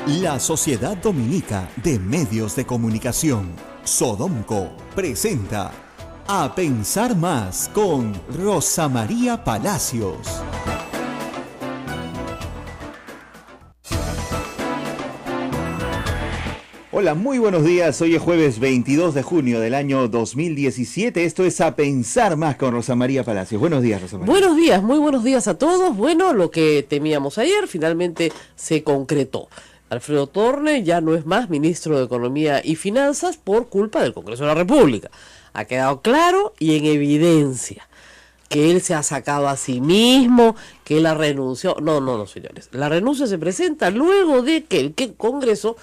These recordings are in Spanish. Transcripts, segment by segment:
La Sociedad Dominica de Medios de Comunicación, Sodomco, presenta A Pensar Más con Rosa María Palacios. Hola, muy buenos días. Hoy es jueves 22 de junio del año 2017. Esto es A Pensar Más con Rosa María Palacios. Buenos días, Rosa María. Buenos días, muy buenos días a todos. Bueno, lo que temíamos ayer finalmente se concretó. Alfredo Torne ya no es más ministro de Economía y Finanzas por culpa del Congreso de la República. Ha quedado claro y en evidencia que él se ha sacado a sí mismo, que él ha renunciado. No, señores. La renuncia se presenta luego de que el Congreso,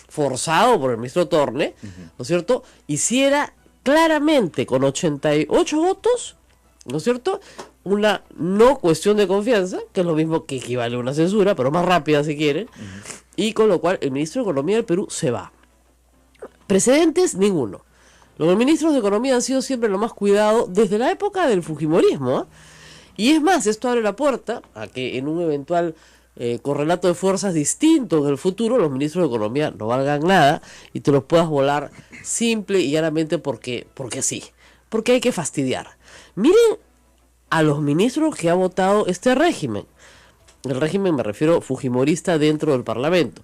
forzado por el ministro Torne, ¿no es cierto?, hiciera claramente con 88 votos, ¿no es cierto?, una no cuestión de confianza, que es lo mismo que equivale a una censura, pero más rápida si quieren, y con lo cual el ministro de Economía del Perú se va. Precedentes, ninguno. Los ministros de Economía han sido siempre lo más cuidado desde la época del fujimorismo, ¿eh? Y es más, esto abre la puerta a que en un eventual correlato de fuerzas distinto en el futuro, los ministros de Economía no valgan nada y te los puedas volar simple y llanamente porque sí, porque hay que fastidiar. Miren a los ministros que ha votado este régimen. El régimen me refiero fujimorista dentro del Parlamento.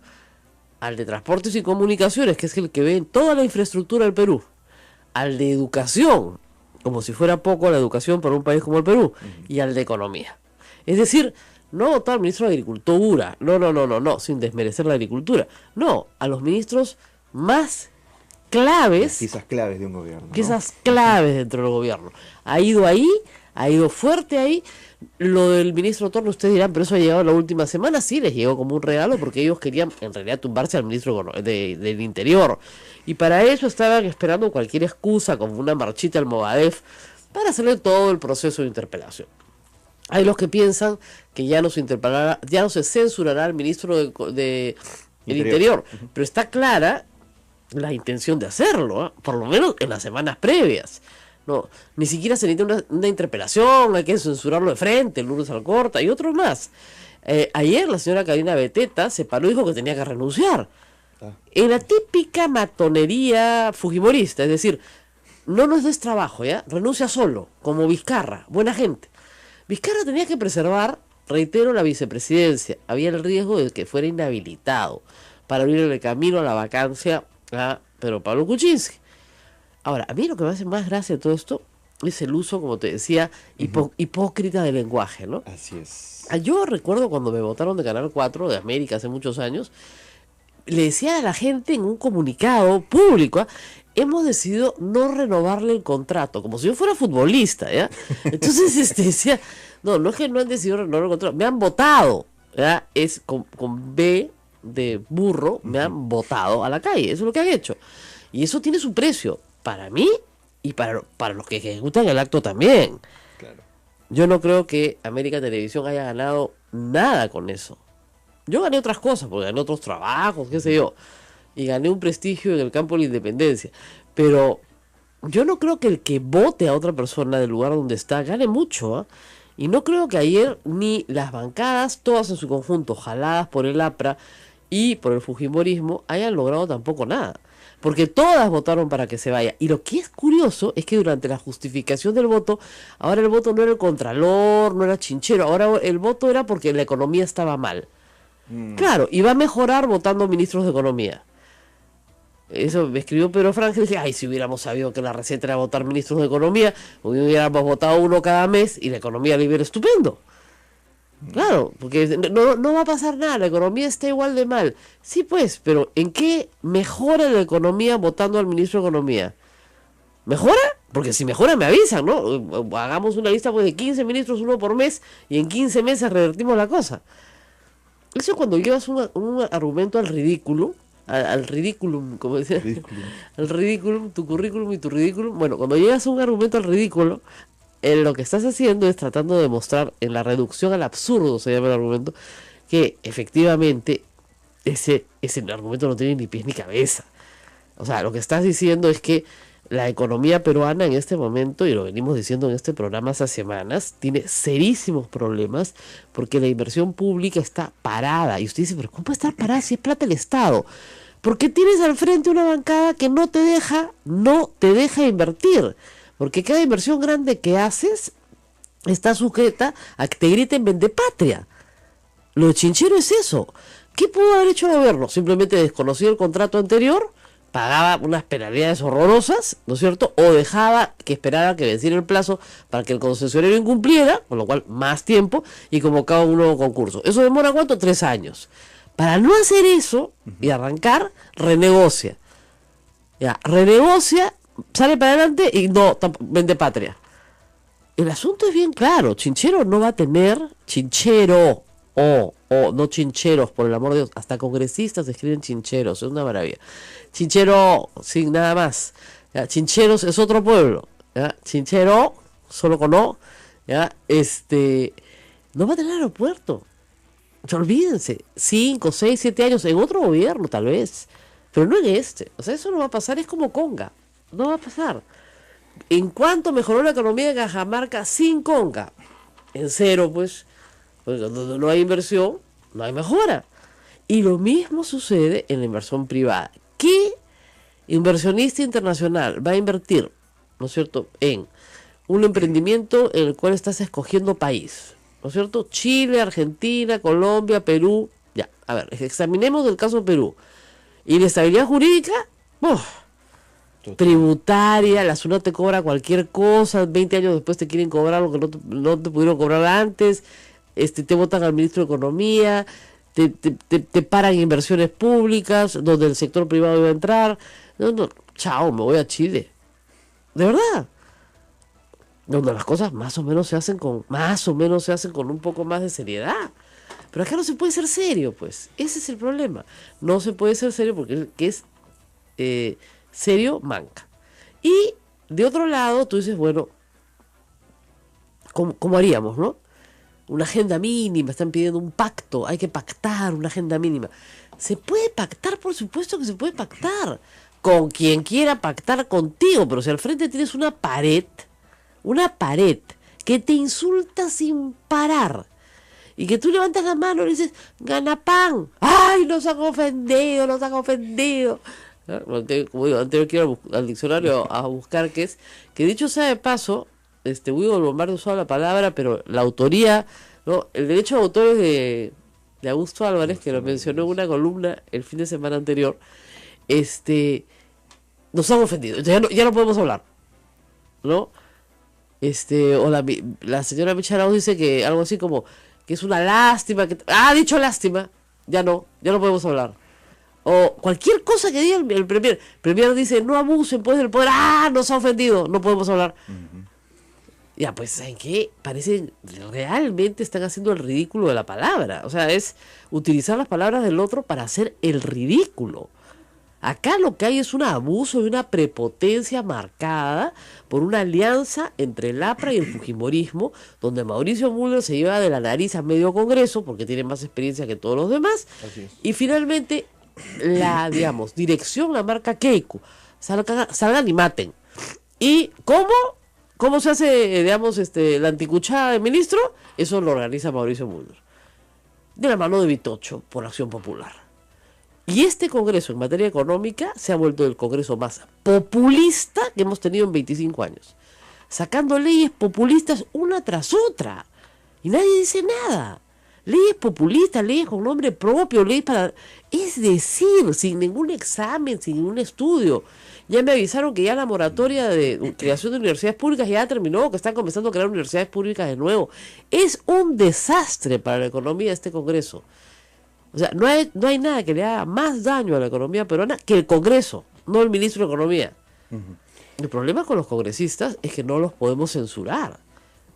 Al de Transportes y Comunicaciones, que es el que ve en toda la infraestructura del Perú. Al de Educación, como si fuera poco la educación para un país como el Perú. Y al de Economía. Es decir, no votar al ministro de Agricultura. No, sin desmerecer la agricultura. No, a los ministros más claves. Piezas claves de un gobierno, ¿no? Piezas claves dentro del gobierno. Ha ido ahí, ha ido fuerte ahí. Lo del ministro Torne, ustedes dirán, pero eso ha llegado la última semana. Sí, les llegó como un regalo porque ellos querían en realidad tumbarse al ministro del Interior. Y para eso estaban esperando cualquier excusa, como una marchita al Movadef, para hacerle todo el proceso de interpelación. Hay los que piensan que ya no se censurará al ministro del Interior, pero está clara la intención de hacerlo, ¿eh? Por lo menos en las semanas previas. No, ni siquiera se necesita una interpelación, hay que censurarlo de frente, Lourdes Alcorta y otros más. Ayer la señora Karina Beteta se paró y dijo que tenía que renunciar. En la típica matonería fujimorista, es decir, no nos des trabajo, ¿ya? Renuncia solo, como Vizcarra, buena gente. Vizcarra tenía que preservar, reitero, la vicepresidencia. Había el riesgo de que fuera inhabilitado para abrir el camino a la vacancia a Pedro Pablo Kuczynski. Ahora, a mí lo que me hace más gracia de todo esto es el uso, como te decía, hipócrita del lenguaje, ¿no? Así es. Yo recuerdo cuando me votaron de Canal 4 de América hace muchos años, le decía a la gente en un comunicado público, hemos decidido no renovarle el contrato, como si yo fuera futbolista, ¿ya? Entonces decía, no es que no han decidido renovar el contrato, me han votado, ¿ya? Es con B de burro, me han votado a la calle, eso es lo que han hecho. Y eso tiene su precio, para mí y para los que ejecutan el acto también. Claro. Yo no creo que América Televisión haya ganado nada con eso. Yo gané otras cosas, porque gané otros trabajos, qué sé yo, y gané un prestigio en el campo de la independencia, pero yo no creo que el que vote a otra persona del lugar donde está gane mucho, ¿eh? Y no creo que ayer ni las bancadas, todas en su conjunto, jaladas por el APRA y por el fujimorismo, hayan logrado tampoco nada, porque todas votaron para que se vaya. Y lo que es curioso es que durante la justificación del voto, ahora el voto no era el contralor, no era Chinchero, ahora el voto era porque la economía estaba mal. Claro, y va a mejorar votando ministros de Economía. Eso me escribió Pedro Frangel y dije, ay, si hubiéramos sabido que la receta era votar ministros de Economía, hubiéramos votado uno cada mes y la economía le iba estupendo. Claro, porque no va a pasar nada, la economía está igual de mal. Sí, pues, pero ¿en qué mejora la economía votando al ministro de Economía? ¿Mejora? Porque si mejora me avisan, ¿no? Hagamos una lista pues, de 15 ministros, uno por mes, y en 15 meses revertimos la cosa. Eso cuando llevas un argumento al ridículo, al ridículum, como decía, al ridículum, tu currículum y tu ridículum. Bueno, cuando llegas a un argumento al ridículo, lo que estás haciendo es tratando de demostrar en la reducción al absurdo, se llama el argumento, que efectivamente ese argumento no tiene ni pies ni cabeza. O sea, lo que estás diciendo es que la economía peruana en este momento, y lo venimos diciendo en este programa hace semanas, tiene serísimos problemas porque la inversión pública está parada. Y usted dice, pero ¿cómo puede estar parada si es plata del Estado? Porque tienes al frente una bancada que no te deja invertir. Porque cada inversión grande que haces está sujeta a que te griten vende patria. Lo de Chinchero es eso. ¿Qué pudo haber hecho el gobierno? Simplemente desconocía el contrato anterior, pagaba unas penalidades horrorosas, ¿no es cierto? O dejaba que esperara que venciera el plazo para que el concesionario incumpliera, con lo cual más tiempo, y convocaba un nuevo concurso. ¿Eso demora cuánto? 3 años. Para no hacer eso y arrancar, renegocia. Ya, renegocia, sale para adelante y no, vende patria. El asunto es bien claro. Chinchero no va a tener, Chinchero, no chincheros, por el amor de Dios, hasta congresistas escriben chincheros, es una maravilla. Chinchero, sin nada más. ¿Ya? Chincheros es otro pueblo. ¿Ya? Chinchero, solo con O, ¿ya? No va a tener aeropuerto. Olvídense, 5, 6, 7 años en otro gobierno tal vez, pero no en este. O sea, eso no va a pasar, es como Conga, no va a pasar. En cuanto mejoró la economía de Cajamarca sin Conga, en cero, pues donde no hay inversión, no hay mejora. Y lo mismo sucede en la inversión privada. ¿Qué inversionista internacional va a invertir, ¿no es cierto?, en un emprendimiento en el cual estás escogiendo país? ¿No es cierto? Chile, Argentina, Colombia, Perú. Ya, a ver, examinemos el caso de Perú. Inestabilidad jurídica, tributaria, la SUNAT te cobra cualquier cosa, 20 años después te quieren cobrar lo que no te pudieron cobrar antes, te votan al ministro de Economía, te paran inversiones públicas, donde el sector privado iba a entrar. No, chao, me voy a Chile. De verdad. Donde las cosas más o menos se hacen con un poco más de seriedad. Pero acá no se puede ser serio, pues. Ese es el problema. No se puede ser serio porque el que es serio manca. Y de otro lado, tú dices, bueno, ¿cómo haríamos, no? Una agenda mínima, están pidiendo un pacto, hay que pactar una agenda mínima. ¿Se puede pactar? Por supuesto que se puede pactar. Con quien quiera pactar contigo, pero si al frente tienes una pared que te insulta sin parar, y que tú levantas la mano y dices, gana pan, ¡ay, nos han ofendido! Como digo, antes quiero ir al diccionario a buscar qué es, que dicho sea de paso, Hugo Lombardo usaba la palabra, pero la autoría, ¿no? El derecho de autor es de Augusto Álvarez, que lo mencionó en una columna el fin de semana anterior. Nos han ofendido, ya no podemos hablar, ¿no? O la señora Micharauz dice que algo así como que es una lástima, que ha dicho lástima, ya no podemos hablar. O cualquier cosa que diga el premier. El premier dice, no abusen pues del poder, nos ha ofendido, no podemos hablar. Uh-huh. Ya, pues, ¿saben qué? Parece realmente están haciendo el ridículo de la palabra. O sea, es utilizar las palabras del otro para hacer el ridículo. Acá lo que hay es un abuso y una prepotencia marcada por una alianza entre el APRA y el fujimorismo, donde Mauricio Müller se lleva de la nariz a medio Congreso, porque tiene más experiencia que todos los demás, y finalmente la, dirección la marca Keiko. Salgan y maten. ¿Y cómo se hace, la anticuchada del ministro? Eso lo organiza Mauricio Müller, de la mano de Vitocho, por Acción Popular. Y este Congreso en materia económica se ha vuelto el Congreso más populista que hemos tenido en 25 años. Sacando leyes populistas una tras otra. Y nadie dice nada. Leyes populistas, leyes con nombre propio, leyes para... Es decir, sin ningún examen, sin ningún estudio. Ya me avisaron que ya la moratoria de creación de universidades públicas ya terminó, que están comenzando a crear universidades públicas de nuevo. Es un desastre para la economía de este Congreso. O sea, no hay nada que le haga más daño a la economía peruana que el Congreso, no el ministro de Economía. Uh-huh. El problema con los congresistas es que no los podemos censurar,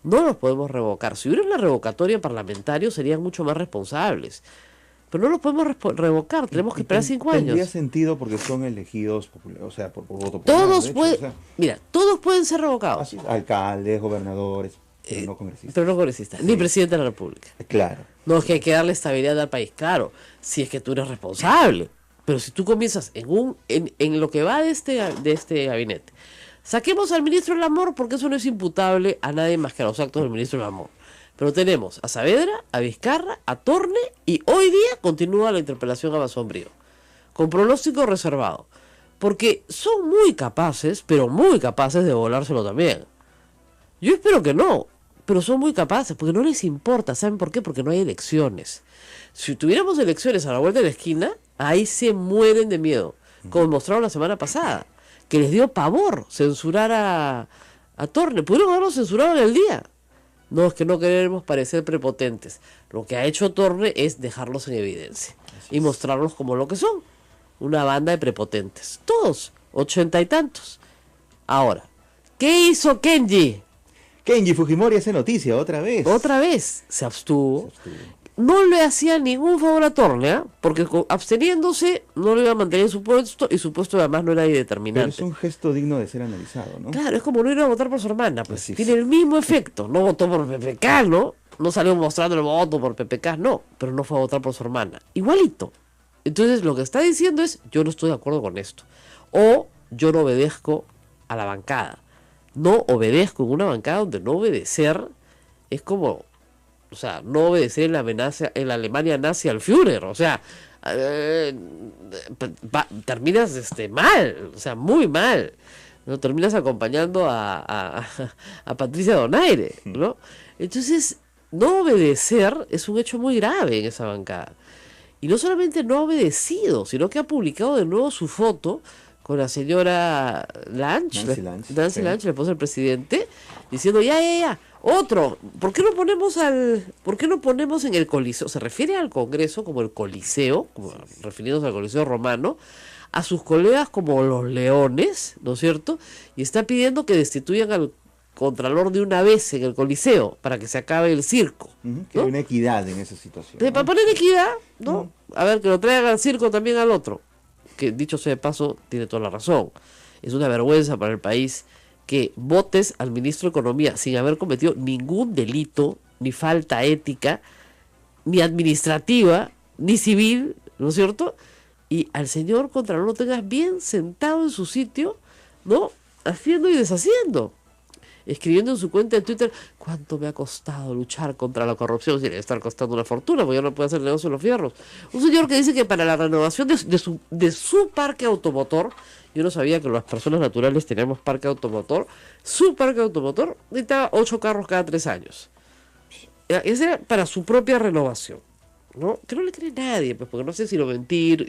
no los podemos revocar. Si hubiera una revocatoria parlamentaria serían mucho más responsables, pero no los podemos revocar, tenemos que esperar 5 años. Tendría sentido porque son elegidos, o sea, por voto popular. Todos pueden ser revocados. Así, alcaldes, gobernadores. Pero no congresistas, sí. Ni presidente de la República. Claro. No, es que hay que darle estabilidad al país, claro, si es que tú eres responsable. Pero si tú comienzas en lo que va de este gabinete Saquemos al ministro del Amor porque eso no es imputable a nadie más que a los actos del ministro del Amor. Pero tenemos a Saavedra, a Vizcarra, a Torne y hoy día continúa la interpelación a Basombrío, con pronóstico reservado. Porque son muy capaces, pero muy capaces de volárselo también. Yo espero que no, pero son muy capaces, porque no les importa. ¿Saben por qué? Porque no hay elecciones. Si tuviéramos elecciones a la vuelta de la esquina, ahí se mueren de miedo, como mostraron la semana pasada, que les dio pavor censurar a Torne. Pudieron haberlo censurado en el día. No, es que no queremos parecer prepotentes. Lo que ha hecho Torne es dejarlos en evidencia y mostrarlos como lo que son, una banda de prepotentes. Todos, 80 y tantos. Ahora, ¿qué hizo Kenji? Kenji Fujimori hace noticia otra vez. Otra vez se abstuvo. No le hacía ningún favor a Torne, ¿eh? Porque absteniéndose no le iba a mantener su puesto, y su puesto además no era determinante. Pero es un gesto digno de ser analizado, ¿no? Claro, es como no ir a votar por su hermana, pues Así es. tiene el mismo efecto. No votó por PPK, ¿no? No salió mostrando el voto por PPK, no, pero no fue a votar por su hermana. Igualito. Entonces lo que está diciendo es, yo no estoy de acuerdo con esto. O yo no obedezco a la bancada. No obedezco en una bancada donde no obedecer es como, o sea, no obedecer en la amenaza, en la Alemania nazi al Führer. O sea, terminas mal, o sea, muy mal. ¿No? Terminas acompañando a Patricia Donaire, ¿no? Entonces, no obedecer es un hecho muy grave en esa bancada. Y no solamente no ha obedecido, sino que ha publicado de nuevo su foto con la señora Lange, Nancy sí. Lange, la esposa del presidente, diciendo ya, otro, ¿por qué no ponemos en el Coliseo? Se refiere al Congreso como el Coliseo, como refiriéndose al Coliseo romano, a sus colegas como los leones, ¿no es cierto? Y está pidiendo que destituyan al contralor de una vez en el Coliseo para que se acabe el circo. Que hay una equidad en esa situación. Para poner equidad, ¿no? A ver, que lo traigan al circo también al otro. Que dicho sea de paso, tiene toda la razón. Es una vergüenza para el país que votes al ministro de Economía sin haber cometido ningún delito, ni falta ética, ni administrativa, ni civil, ¿no es cierto? Y al señor Contralor lo tengas bien sentado en su sitio, ¿no? Haciendo y deshaciendo. Escribiendo en su cuenta de Twitter, ¿cuánto me ha costado luchar contra la corrupción? Si le estar costando una fortuna, porque ya no puede hacer negocio en los fierros. Un señor que dice que para la renovación de su parque automotor, yo no sabía que las personas naturales teníamos parque automotor, su parque automotor necesitaba 8 carros cada 3 años. Ese era para su propia renovación, ¿no? Que no le cree nadie, pues, porque no sé si lo mentir.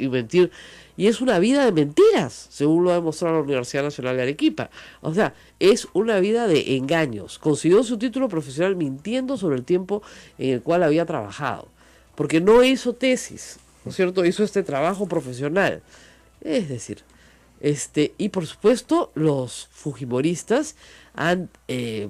Y es una vida de mentiras, según lo ha demostrado la Universidad Nacional de Arequipa. O sea, es una vida de engaños. Consiguió su título profesional mintiendo sobre el tiempo en el cual había trabajado. Porque no hizo tesis, ¿no es cierto? Hizo este trabajo profesional. Es decir, y por supuesto, los fujimoristas han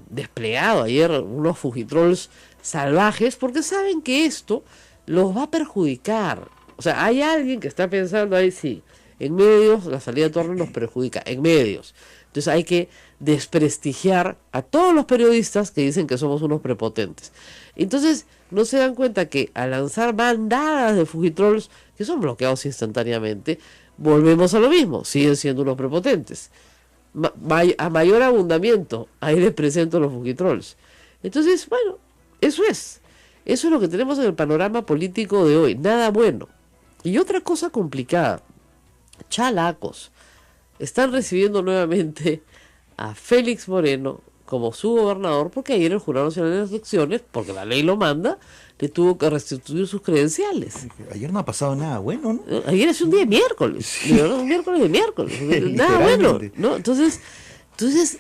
desplegado ayer unos fujitrolls salvajes porque saben que esto los va a perjudicar. O sea, hay alguien que está pensando ahí, sí, en medios la salida de Torne nos perjudica, en medios. Entonces hay que desprestigiar a todos los periodistas que dicen que somos unos prepotentes. Entonces no se dan cuenta que al lanzar bandadas de fujitrolls, que son bloqueados instantáneamente, volvemos a lo mismo, siguen siendo unos prepotentes. A mayor abundamiento, ahí les presento los fujitrolls. Entonces, bueno, eso es lo que tenemos en el panorama político de hoy, nada bueno. Y otra cosa complicada, chalacos, están recibiendo nuevamente a Félix Moreno como su gobernador, porque ayer el Jurado Nacional de Elecciones, porque la ley lo manda, le tuvo que restituir sus credenciales. Ayer no ha pasado nada bueno, ¿no? Ayer es un día de miércoles, Sí. de verdad, un miércoles de miércoles, nada bueno, ¿no? Entonces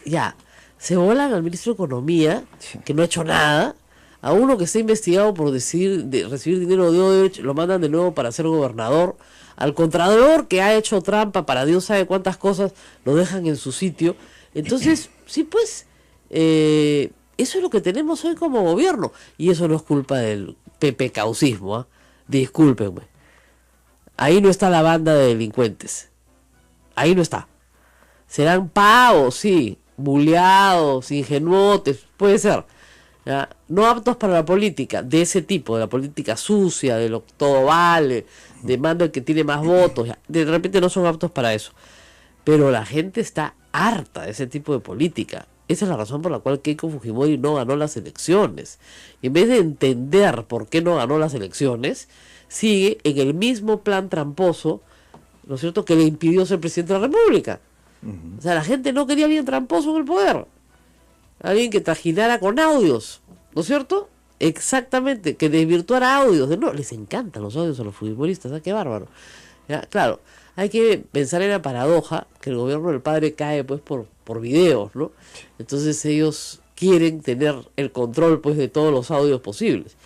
ya, se volan al ministro de Economía, que no ha hecho nada. A uno que está investigado por recibir dinero de Odebrecht, lo mandan de nuevo para ser gobernador. Al contralor que ha hecho trampa para Dios sabe cuántas cosas, lo dejan en su sitio. Entonces, sí, pues, eso es lo que tenemos hoy como gobierno. Y eso no es culpa del PPCaucismo, ¿eh? Discúlpenme. Ahí no está la banda de delincuentes. Ahí no está. Serán pavos, sí, buleados, ingenuotes, puede ser. ¿Ya? No aptos para la política, de ese tipo, de la política sucia, de lo todo vale, de mando el que tiene más votos, ya. De repente no son aptos para eso. Pero la gente está harta de ese tipo de política. Esa es la razón por la cual Keiko Fujimori no ganó las elecciones. Y en vez de entender por qué no ganó las elecciones, sigue en el mismo plan tramposo, ¿no es cierto?, que le impidió ser presidente de la República. O sea, la gente no quería a alguien tramposo en el poder. Alguien que trajinara con audios, ¿no es cierto? Exactamente, que desvirtuara audios. No, les encantan los audios a los fujimoristas, ¿ah? Qué bárbaro. ¿Ya? Claro, hay que pensar en la paradoja que el gobierno del padre cae pues por videos, ¿no? Entonces ellos quieren tener el control pues de todos los audios posibles.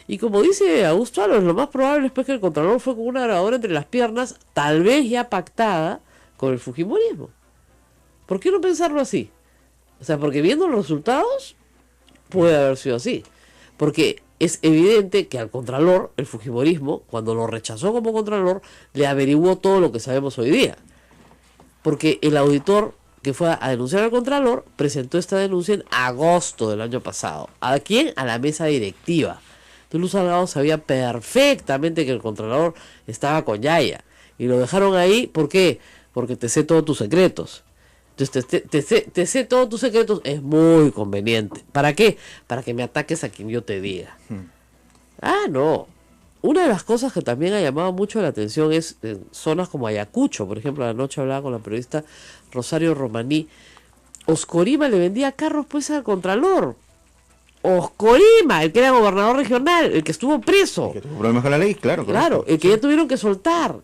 Y como dice Augusto Álvarez, lo más probable es pues que el Contralor fue con una grabadora entre las piernas, tal vez ya pactada con el fujimorismo. ¿Por qué no pensarlo así? O sea, porque viendo los resultados puede haber sido así. Porque es evidente que al Contralor, el fujimorismo, cuando lo rechazó como Contralor, le averiguó todo lo que sabemos hoy día. Porque el auditor que fue a denunciar al Contralor presentó esta denuncia en agosto del año pasado. ¿A quién? A la mesa directiva. Luz Salgado sabía perfectamente que el Contralor estaba con Yaya. Y lo dejaron ahí, ¿por qué? Porque te sé todos tus secretos. Entonces te sé todos tus secretos, es muy conveniente. ¿Para qué? Para que me ataques a quien yo te diga. Ah, no. Una de las cosas que también ha llamado mucho la atención es en zonas como Ayacucho. Por ejemplo, anoche hablaba con la periodista Rosario Romaní. Oscorima le vendía carros pues al Contralor. Oscorima, el que era gobernador regional, el que estuvo preso. El que tuvo problemas con la ley, claro. Claro, el que ya tuvieron que soltar.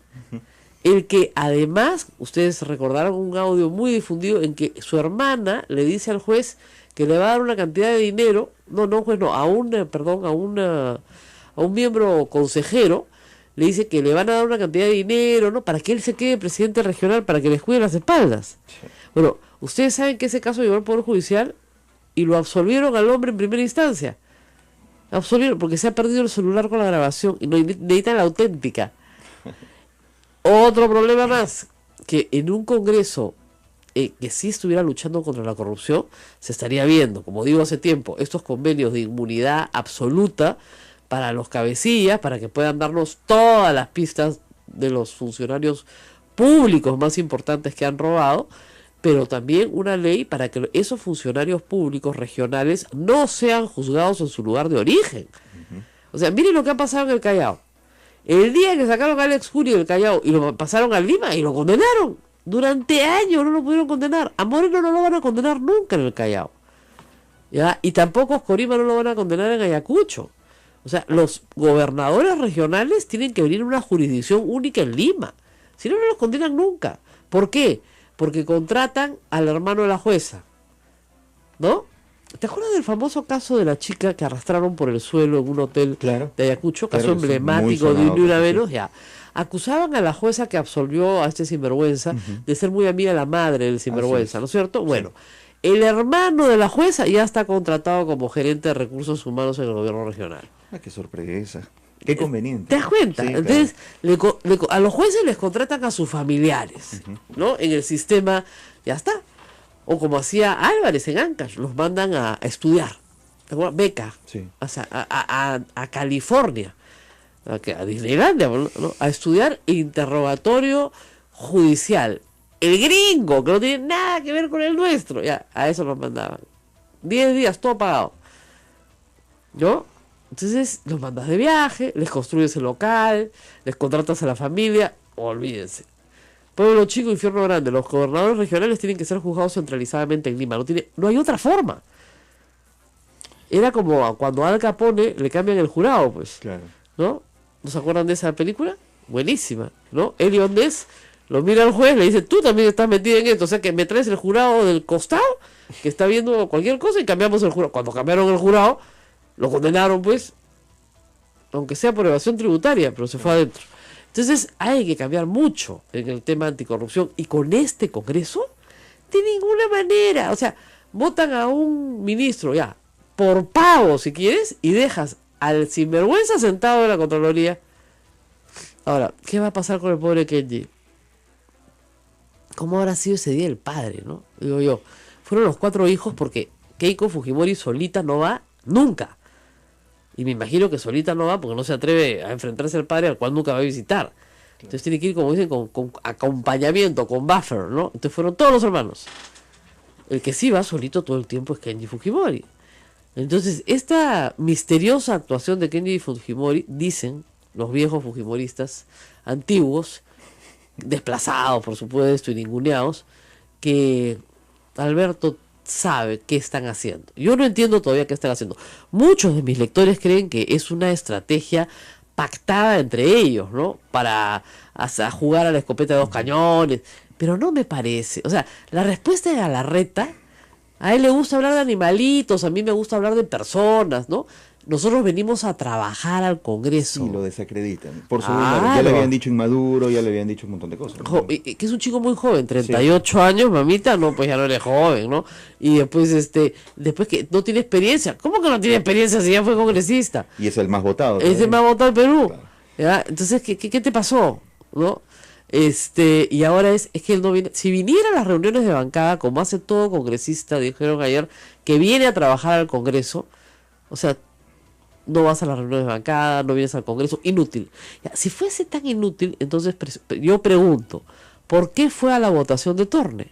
El que además, ustedes recordaron un audio muy difundido en que su hermana le dice al juez que le va a dar una cantidad de dinero, a un miembro consejero, le dice que le van a dar una cantidad de dinero, ¿no? Para que él se quede presidente regional, para que les cuide las espaldas. Sí. Bueno, ustedes saben que ese caso llegó al Poder Judicial y lo absolvieron al hombre en primera instancia. Absolvieron porque se ha perdido el celular con la grabación y no necesitan la auténtica. Otro problema más, que en un Congreso que sí estuviera luchando contra la corrupción, se estaría viendo, como digo hace tiempo, estos convenios de inmunidad absoluta para los cabecillas, para que puedan darnos todas las pistas de los funcionarios públicos más importantes que han robado, pero también una ley para que esos funcionarios públicos regionales no sean juzgados en su lugar de origen. O sea, miren lo que ha pasado en el Callao. El día que sacaron a Alex Curi del Callao y lo pasaron a Lima y lo condenaron. Durante años no lo pudieron condenar. A Moreno no lo van a condenar nunca en el Callao. ¿Ya? Y tampoco a Oscorima no lo van a condenar en Ayacucho. O sea, los gobernadores regionales tienen que venir a una jurisdicción única en Lima. Si no, no los condenan nunca. ¿Por qué? Porque contratan al hermano de la jueza. ¿No? ¿Te acuerdas del famoso caso de la chica que arrastraron por el suelo en un hotel de Ayacucho? Caso emblemático de una menos, ya. Acusaban a la jueza que absolvió a este sinvergüenza de ser muy amiga de la madre del sinvergüenza, ¿no es cierto? Bueno, el hermano de la jueza ya está contratado como gerente de recursos humanos en el gobierno regional. Ah, qué sorpresa. Qué conveniente. ¿Te das cuenta? Sí, entonces, a los jueces les contratan a sus familiares, ¿no? En el sistema, ya está. O como hacía Álvarez en Ancash, los mandan a estudiar. ¿Te acuerdas? Beca. Sí. O sea, a California. A Disneylandia, ¿no? A estudiar interrogatorio judicial. El gringo, que no tiene nada que ver con el nuestro. Ya, a eso los mandaban. 10 días, todo pagado. ¿No? Entonces, los mandas de viaje, les construyes el local, les contratas a la familia, olvídense. Pueblo chico, infierno grande. Los gobernadores regionales tienen que ser juzgados centralizadamente en Lima. No hay otra forma. Era como cuando a Al Capone le cambian el jurado, pues. Claro. ¿No? ¿No se acuerdan de esa película? Buenísima, ¿no? Elion Ness lo mira al juez, le dice, tú también estás metido en esto, o sea que me traes el jurado del costado, que está viendo cualquier cosa, y cambiamos el jurado. Cuando cambiaron el jurado, lo condenaron, pues, aunque sea por evasión tributaria, pero se fue adentro. Entonces hay que cambiar mucho en el tema anticorrupción, y con este Congreso, de ninguna manera. O sea, votan a un ministro, ya, por pago si quieres, y dejas al sinvergüenza sentado en la Contraloría. Ahora, ¿qué va a pasar con el pobre Kenji? ¿Cómo habrá sido ese día el padre, no? Digo yo, fueron los 4 hijos porque Keiko Fujimori solita no va nunca. Y me imagino que solita no va porque no se atreve a enfrentarse al padre al cual nunca va a visitar. Entonces tiene que ir, como dicen, con acompañamiento, con buffer, ¿no? Entonces fueron todos los hermanos. El que sí va solito todo el tiempo es Kenji Fujimori. Entonces, esta misteriosa actuación de Kenji Fujimori, dicen los viejos fujimoristas antiguos, desplazados por supuesto y ninguneados, que Alberto sabe qué están haciendo. Yo no entiendo todavía qué están haciendo. Muchos de mis lectores creen que es una estrategia pactada entre ellos, ¿no? Para jugar a la escopeta de dos cañones. Pero no me parece. O sea, la respuesta de Galarreta, a él le gusta hablar de animalitos, a mí me gusta hablar de personas, ¿no? Nosotros venimos a trabajar al Congreso. Y lo desacreditan. Por su Claro. Ya le habían dicho inmaduro, ya le habían dicho un montón de cosas. Que es un chico muy joven, 38 años, mamita, no, pues ya no eres joven, ¿no? Y después, después que no tiene experiencia. ¿Cómo que no tiene experiencia si ya fue congresista? Y es el más votado. Es el más votado del Perú. Claro. ¿Ya? Entonces, ¿qué te pasó? ¿No? Y ahora es que él no viene. Si viniera a las reuniones de bancada, como hace todo congresista, dijeron ayer, que viene a trabajar al Congreso, o sea, no vas a las reuniones de bancada, no vienes al Congreso, inútil. Ya, si fuese tan inútil, entonces yo pregunto, ¿por qué fue a la votación de Torne?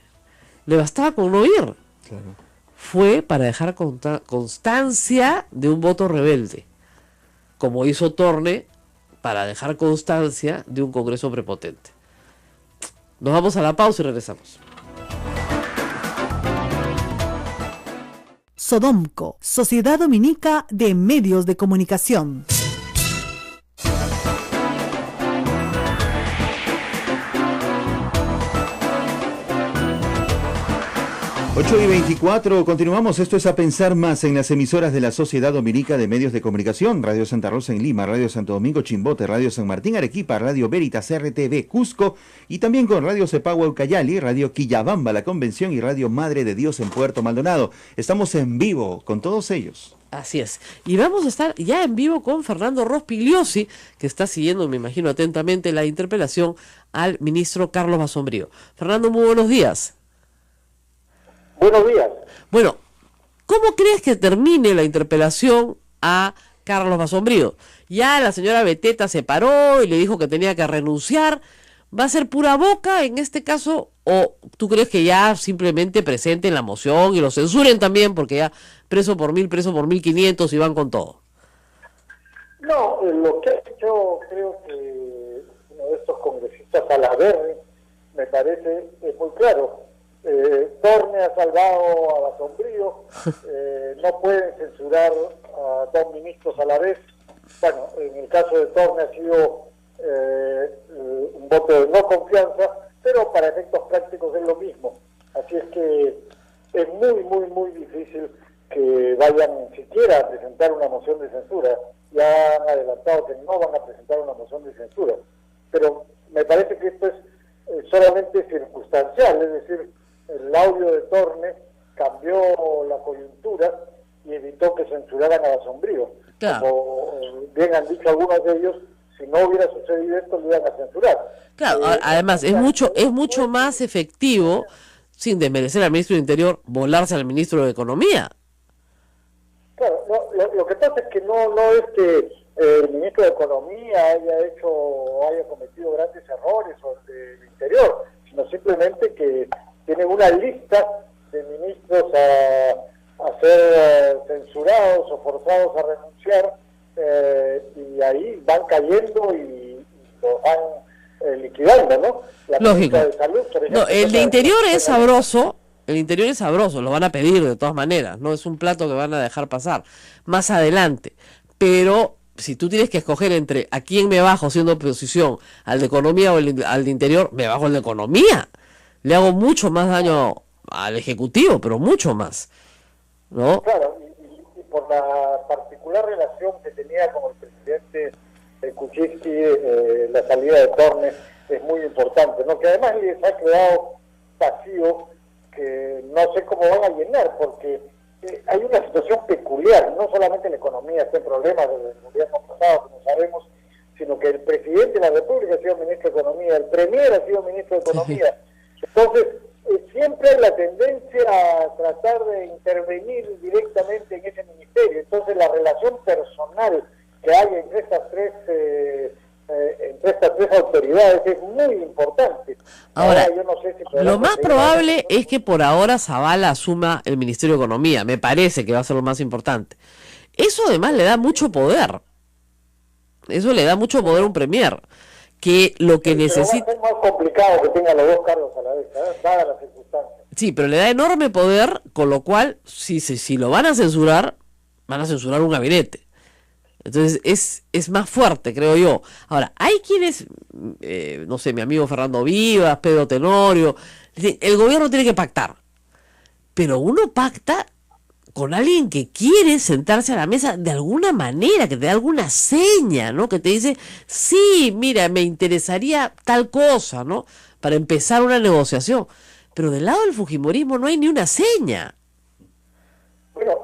Le bastaba con no ir. Claro. Fue para dejar constancia de un voto rebelde, como hizo Torne para dejar constancia de un Congreso prepotente. Nos vamos a la pausa y regresamos. Sodomco, Sociedad Dominica de Medios de Comunicación. 8:24, continuamos. Esto es A Pensar Más en las emisoras de la Sociedad Dominica de Medios de Comunicación. Radio Santa Rosa en Lima, Radio Santo Domingo Chimbote, Radio San Martín Arequipa, Radio Veritas RTV Cusco y también con Radio Cepagua Ucayali, Radio Quillabamba La Convención y Radio Madre de Dios en Puerto Maldonado. Estamos en vivo con todos ellos. Así es. Y vamos a estar ya en vivo con Fernando Rospigliosi, que está siguiendo, me imagino, atentamente la interpelación al ministro Carlos Basombrío. Fernando, muy buenos días. Buenos días. Bueno, ¿cómo crees que termine la interpelación a Carlos Basombrío? Ya la señora Beteta se paró y le dijo que tenía que renunciar. ¿Va a ser pura boca en este caso? ¿O tú crees que ya simplemente presenten la moción y lo censuren también porque ya preso por 1.000, preso por 1.500 y van con todo? No, lo que ha hecho, creo que uno de estos congresistas Salaverry, me parece muy claro. Torne ha salvado a Basombrío, no pueden censurar a dos ministros a la vez. Bueno, en el caso de Torne ha sido un voto de no confianza, pero para efectos prácticos es lo mismo. Así es que es muy difícil que vayan siquiera a presentar una moción de censura. Ya han adelantado que no van a presentar una moción de censura. Pero me parece que esto es solamente circunstancial, es decir, el audio de Torne cambió la coyuntura y evitó que censuraran a Basombrío. Claro. Como bien han dicho algunos de ellos, si no hubiera sucedido esto, lo iban a censurar. Claro, además es mucho más efectivo, sin desmerecer al ministro del Interior, volarse al ministro de Economía. Claro, lo que pasa es que no es que el ministro de Economía haya cometido grandes errores o el del Interior, sino simplemente que tienen una lista de ministros a ser censurados o forzados a renunciar, y ahí van cayendo y los van liquidando, ¿no? La Lógico. ministra de Salud, por ejemplo, No, el de Interior es sabroso, lo van a pedir de todas maneras, no es un plato que van a dejar pasar más adelante, pero si tú tienes que escoger entre a quién me bajo siendo oposición, al de Economía o al de Interior, me bajo al de Economía. Le hago mucho más daño al Ejecutivo, pero mucho más, ¿no? Claro, y por la particular relación que tenía con el presidente Kuczynski, la salida de Torne es muy importante, ¿no? Que además les ha creado vacío que no sé cómo van a llenar, porque hay una situación peculiar, no solamente la economía está en problemas desde el gobierno pasado, como sabemos, sino que el presidente de la República ha sido ministro de Economía, el premier ha sido ministro de Economía. Entonces, siempre hay la tendencia a tratar de intervenir directamente en ese ministerio. Entonces, la relación personal que hay entre estas tres entre estas tres autoridades es muy importante. Ahora, yo no sé si lo más probable es que por ahora Zavala asuma el Ministerio de Economía, me parece que va a ser lo más importante. Eso además le da mucho poder. Eso le da mucho poder a un premier, que lo que necesita... Es más complicado que tenga los dos cargos a la vez, dadas las circunstancias. Sí, pero le da enorme poder, con lo cual, si lo van a censurar un gabinete. Entonces es más fuerte, creo yo. Ahora, hay quienes, no sé, mi amigo Fernando Vivas, Pedro Tenorio, dicen, el gobierno tiene que pactar. Pero uno pacta con alguien que quiere sentarse a la mesa de alguna manera, que te da alguna seña, ¿no? Que te dice, sí, mira, me interesaría tal cosa, ¿no? Para empezar una negociación. Pero del lado del fujimorismo no hay ni una seña. Bueno,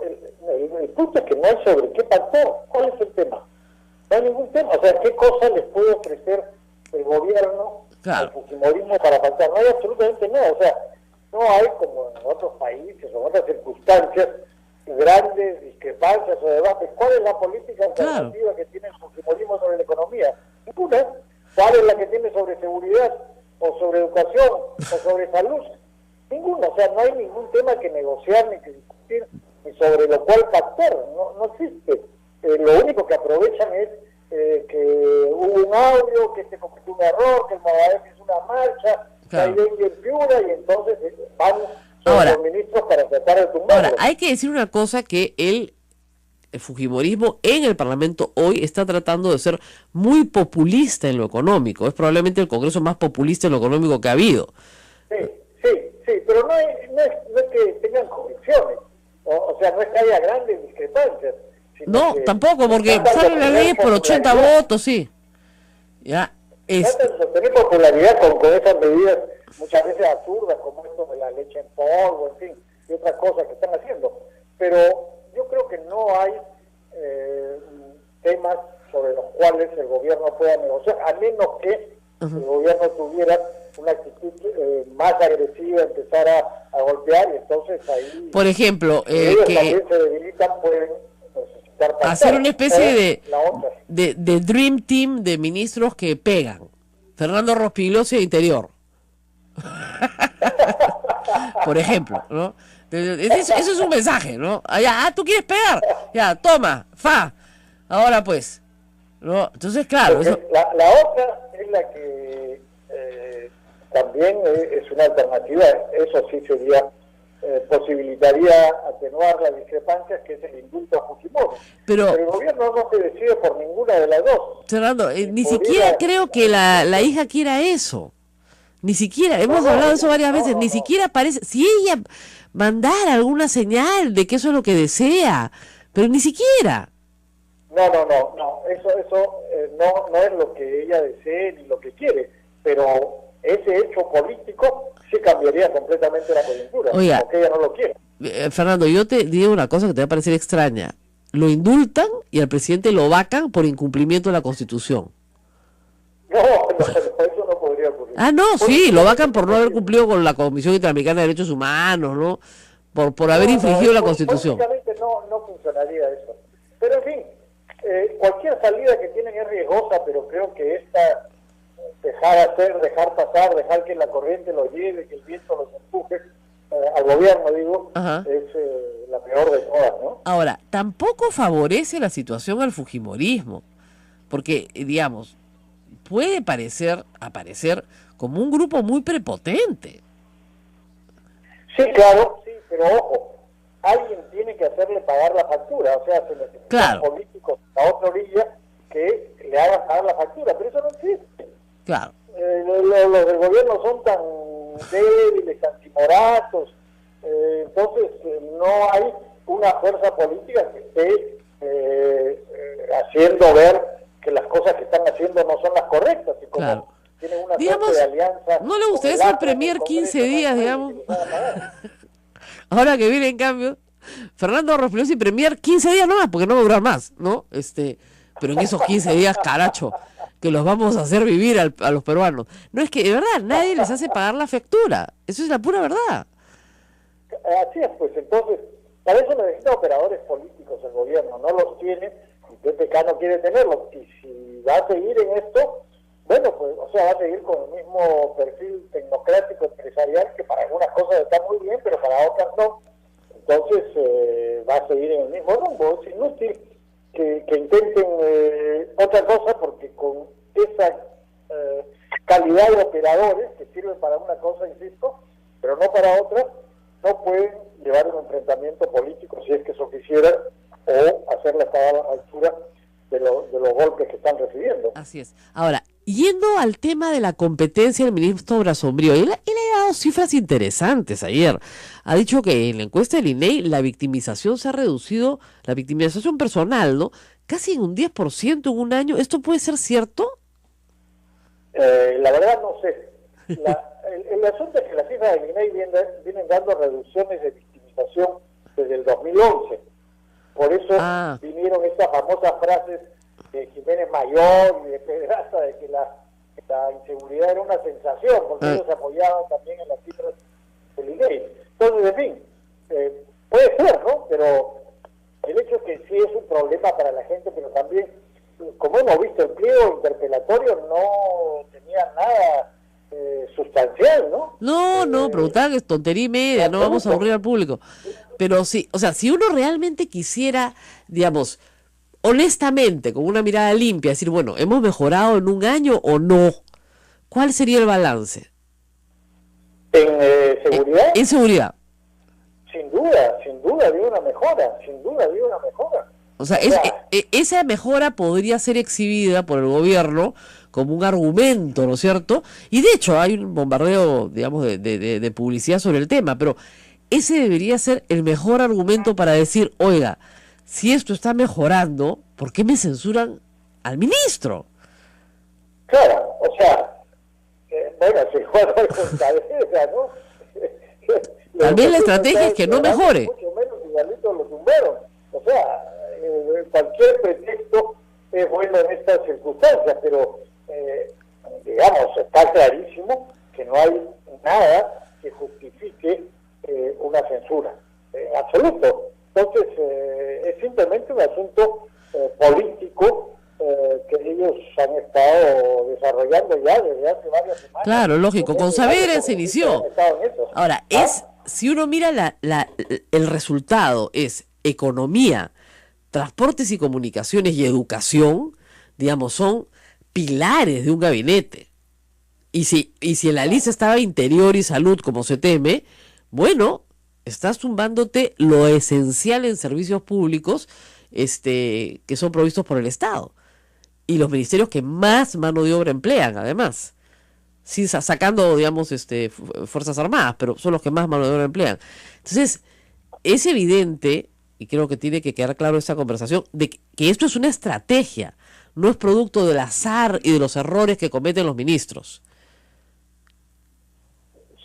el punto es que no hay sobre qué pactar. ¿Cuál es el tema? No hay ningún tema. O sea, ¿qué cosa les puede ofrecer el gobierno al fujimorismo para pactar? No hay absolutamente nada. O sea, no hay, como en otros países o en otras circunstancias, grandes discrepancias o debates. ¿Cuál es la política alternativa que tiene el fujimorismo sobre la economía? Ninguna. ¿Cuál es la que tiene sobre seguridad o sobre educación o sobre salud? Ninguna. O sea, no hay ningún tema que negociar ni que discutir ni sobre lo cual pactar. No existe. Lo único que aprovechan es que hubo un audio, que se cometió un error, que el Movadef hizo una marcha, que hay dengue en Piura, y entonces van sobre los ministros para tratar de tumbarlo. Ahora, hay que decir una cosa, que el fujimorismo en el Parlamento hoy está tratando de ser muy populista en lo económico. Es probablemente el Congreso más populista en lo económico que ha habido. Sí, pero no es que tengan convicciones. O sea, no es que haya grandes discrepancias. No, tampoco, porque sale la ley por 80 votos, sí. Ya. Tratan de sostener popularidad con esas medidas muchas veces absurdas, como esto de la leche en polvo, en fin, y otras cosas que están haciendo. Pero yo creo que no hay temas sobre los cuales el gobierno pueda negociar, a menos que el gobierno tuviera una actitud más agresiva, empezara a golpear, y entonces ahí... Por ejemplo, ellos que también se debilitan, pueden necesitar pactar. hacer una especie de Dream Team de ministros que pegan. Fernando Rospigliosi de Interior. Por ejemplo, ¿no? Eso es un mensaje, ¿no? ¿Tú quieres pegar? Ya, toma, ahora pues, ¿no? Entonces, claro, eso... la otra es la que también es una alternativa, eso sí sería, posibilitaría atenuar las discrepancias, que es el indulto a Fujimori. Pero el gobierno no se decide por ninguna de las dos. Fernando, ni siquiera creo que la hija quiera eso. Ni siquiera, hemos hablado de eso varias veces, ni siquiera parece, si ella mandara alguna señal de que eso es lo que desea, pero ni siquiera. No, eso no es lo que ella desee ni lo que quiere, pero ese hecho político sí cambiaría completamente la coyuntura, porque ella no lo quiere. Fernando, yo te digo una cosa que te va a parecer extraña. Lo indultan y al presidente lo vacan por incumplimiento de la Constitución. No, eso no podría ocurrir. Sí, lo vacan por no haber cumplido con la Comisión Interamericana de Derechos Humanos, ¿no? Por haber infringido la Constitución. Políticamente no funcionaría eso. Pero en fin, cualquier salida que tienen es riesgosa, pero creo que esta, dejar pasar, dejar que la corriente lo lleve, que el viento los empuje, al gobierno, digo, es la peor de todas, ¿no? Ahora, tampoco favorece la situación al fujimorismo, porque, digamos, puede aparecer como un grupo muy prepotente. Sí, claro, sí, pero ojo, alguien tiene que hacerle pagar la factura, o sea, se necesitan políticos a otra orilla que le hagan pagar la factura, pero eso no existe. Claro. Los del gobierno son tan débiles, tan timoratos, entonces no hay una fuerza política que esté haciendo ver que las cosas que están haciendo no son las correctas, y como tienen una suerte de alianza... ¿No le gustaría ser premier 15 días, digamos? Ahora que viene, en cambio, Fernando Rospigliosi premier 15 días nomás, porque no va a durar más, ¿no? Pero en esos 15 días, caracho, que los vamos a hacer vivir a los peruanos. No, es que de verdad nadie les hace pagar la factura. Eso es la pura verdad. Así es, pues entonces, para eso necesita operadores políticos el gobierno, no los tiene, y PPK no quiere tenerlo, y si va a seguir en esto, bueno, pues, o sea, va a seguir con el mismo perfil tecnocrático empresarial, que para algunas cosas está muy bien, pero para otras no. Entonces va a seguir en el mismo rumbo. Es inútil que intenten otra cosa, porque con esa calidad de operadores que sirven para una cosa, insisto, pero no para otra, no pueden llevar un enfrentamiento político, si es que eso quisieran, o hacerle estar a la altura de los golpes que están recibiendo. Así es. Ahora, yendo al tema de la competencia del ministro Brasombrío, él ha dado cifras interesantes ayer. Ha dicho que en la encuesta del INEI la victimización se ha reducido, la victimización personal, ¿no? Casi en un 10% en un año. ¿Esto puede ser cierto? La verdad no sé. El asunto es que las cifras del INEI vienen dando reducciones de victimización desde el 2011. Por eso vinieron estas famosas frases de Jiménez Mayor y de Pedraza de que la inseguridad era una sensación, porque ellos se apoyaban también en las cifras del INEI. Entonces, en fin, puede ser, ¿no? Pero el hecho es que sí es un problema para la gente, pero también, como hemos visto, el pliego interpelatorio no tenía nada sustancial, ¿no? No, preguntaban que es tontería y media, no vamos a aburrir al público. Pero sí, o sea, si uno realmente quisiera, digamos, honestamente, con una mirada limpia, decir, bueno, ¿hemos mejorado en un año o no? ¿Cuál sería el balance? ¿En seguridad? En seguridad. Sin duda había una mejora, O sea, esa mejora podría ser exhibida por el gobierno como un argumento, ¿no es cierto? Y de hecho hay un bombardeo, digamos, de publicidad sobre el tema, pero ese debería ser el mejor argumento para decir, oiga, si esto está mejorando, ¿por qué me censuran al ministro? Claro, o sea, bueno, se juega con cabeza, ¿no? También la estrategia es que no mejore. Mucho menos igualito lo tumbaron. O sea, cualquier pretexto es bueno en estas circunstancias, pero digamos, está clarísimo que no hay nada que justifique una censura, en absoluto. Entonces, es simplemente un asunto político que ellos han estado desarrollando ya desde hace varias semanas. Claro, lógico, con Saberes se inició. Ahora, si uno mira el resultado, es economía, transportes y comunicaciones y educación, digamos, son pilares de un gabinete. Y si en la lista estaba interior y salud, como se teme, bueno, estás tumbándote lo esencial en servicios públicos que son provistos por el Estado. Y los ministerios que más mano de obra emplean, además. Sí, sacando, digamos, Fuerzas Armadas, pero son los que más mano de obra emplean. Entonces, es evidente, y creo que tiene que quedar claro esta conversación, de que esto es una estrategia, no es producto del azar y de los errores que cometen los ministros.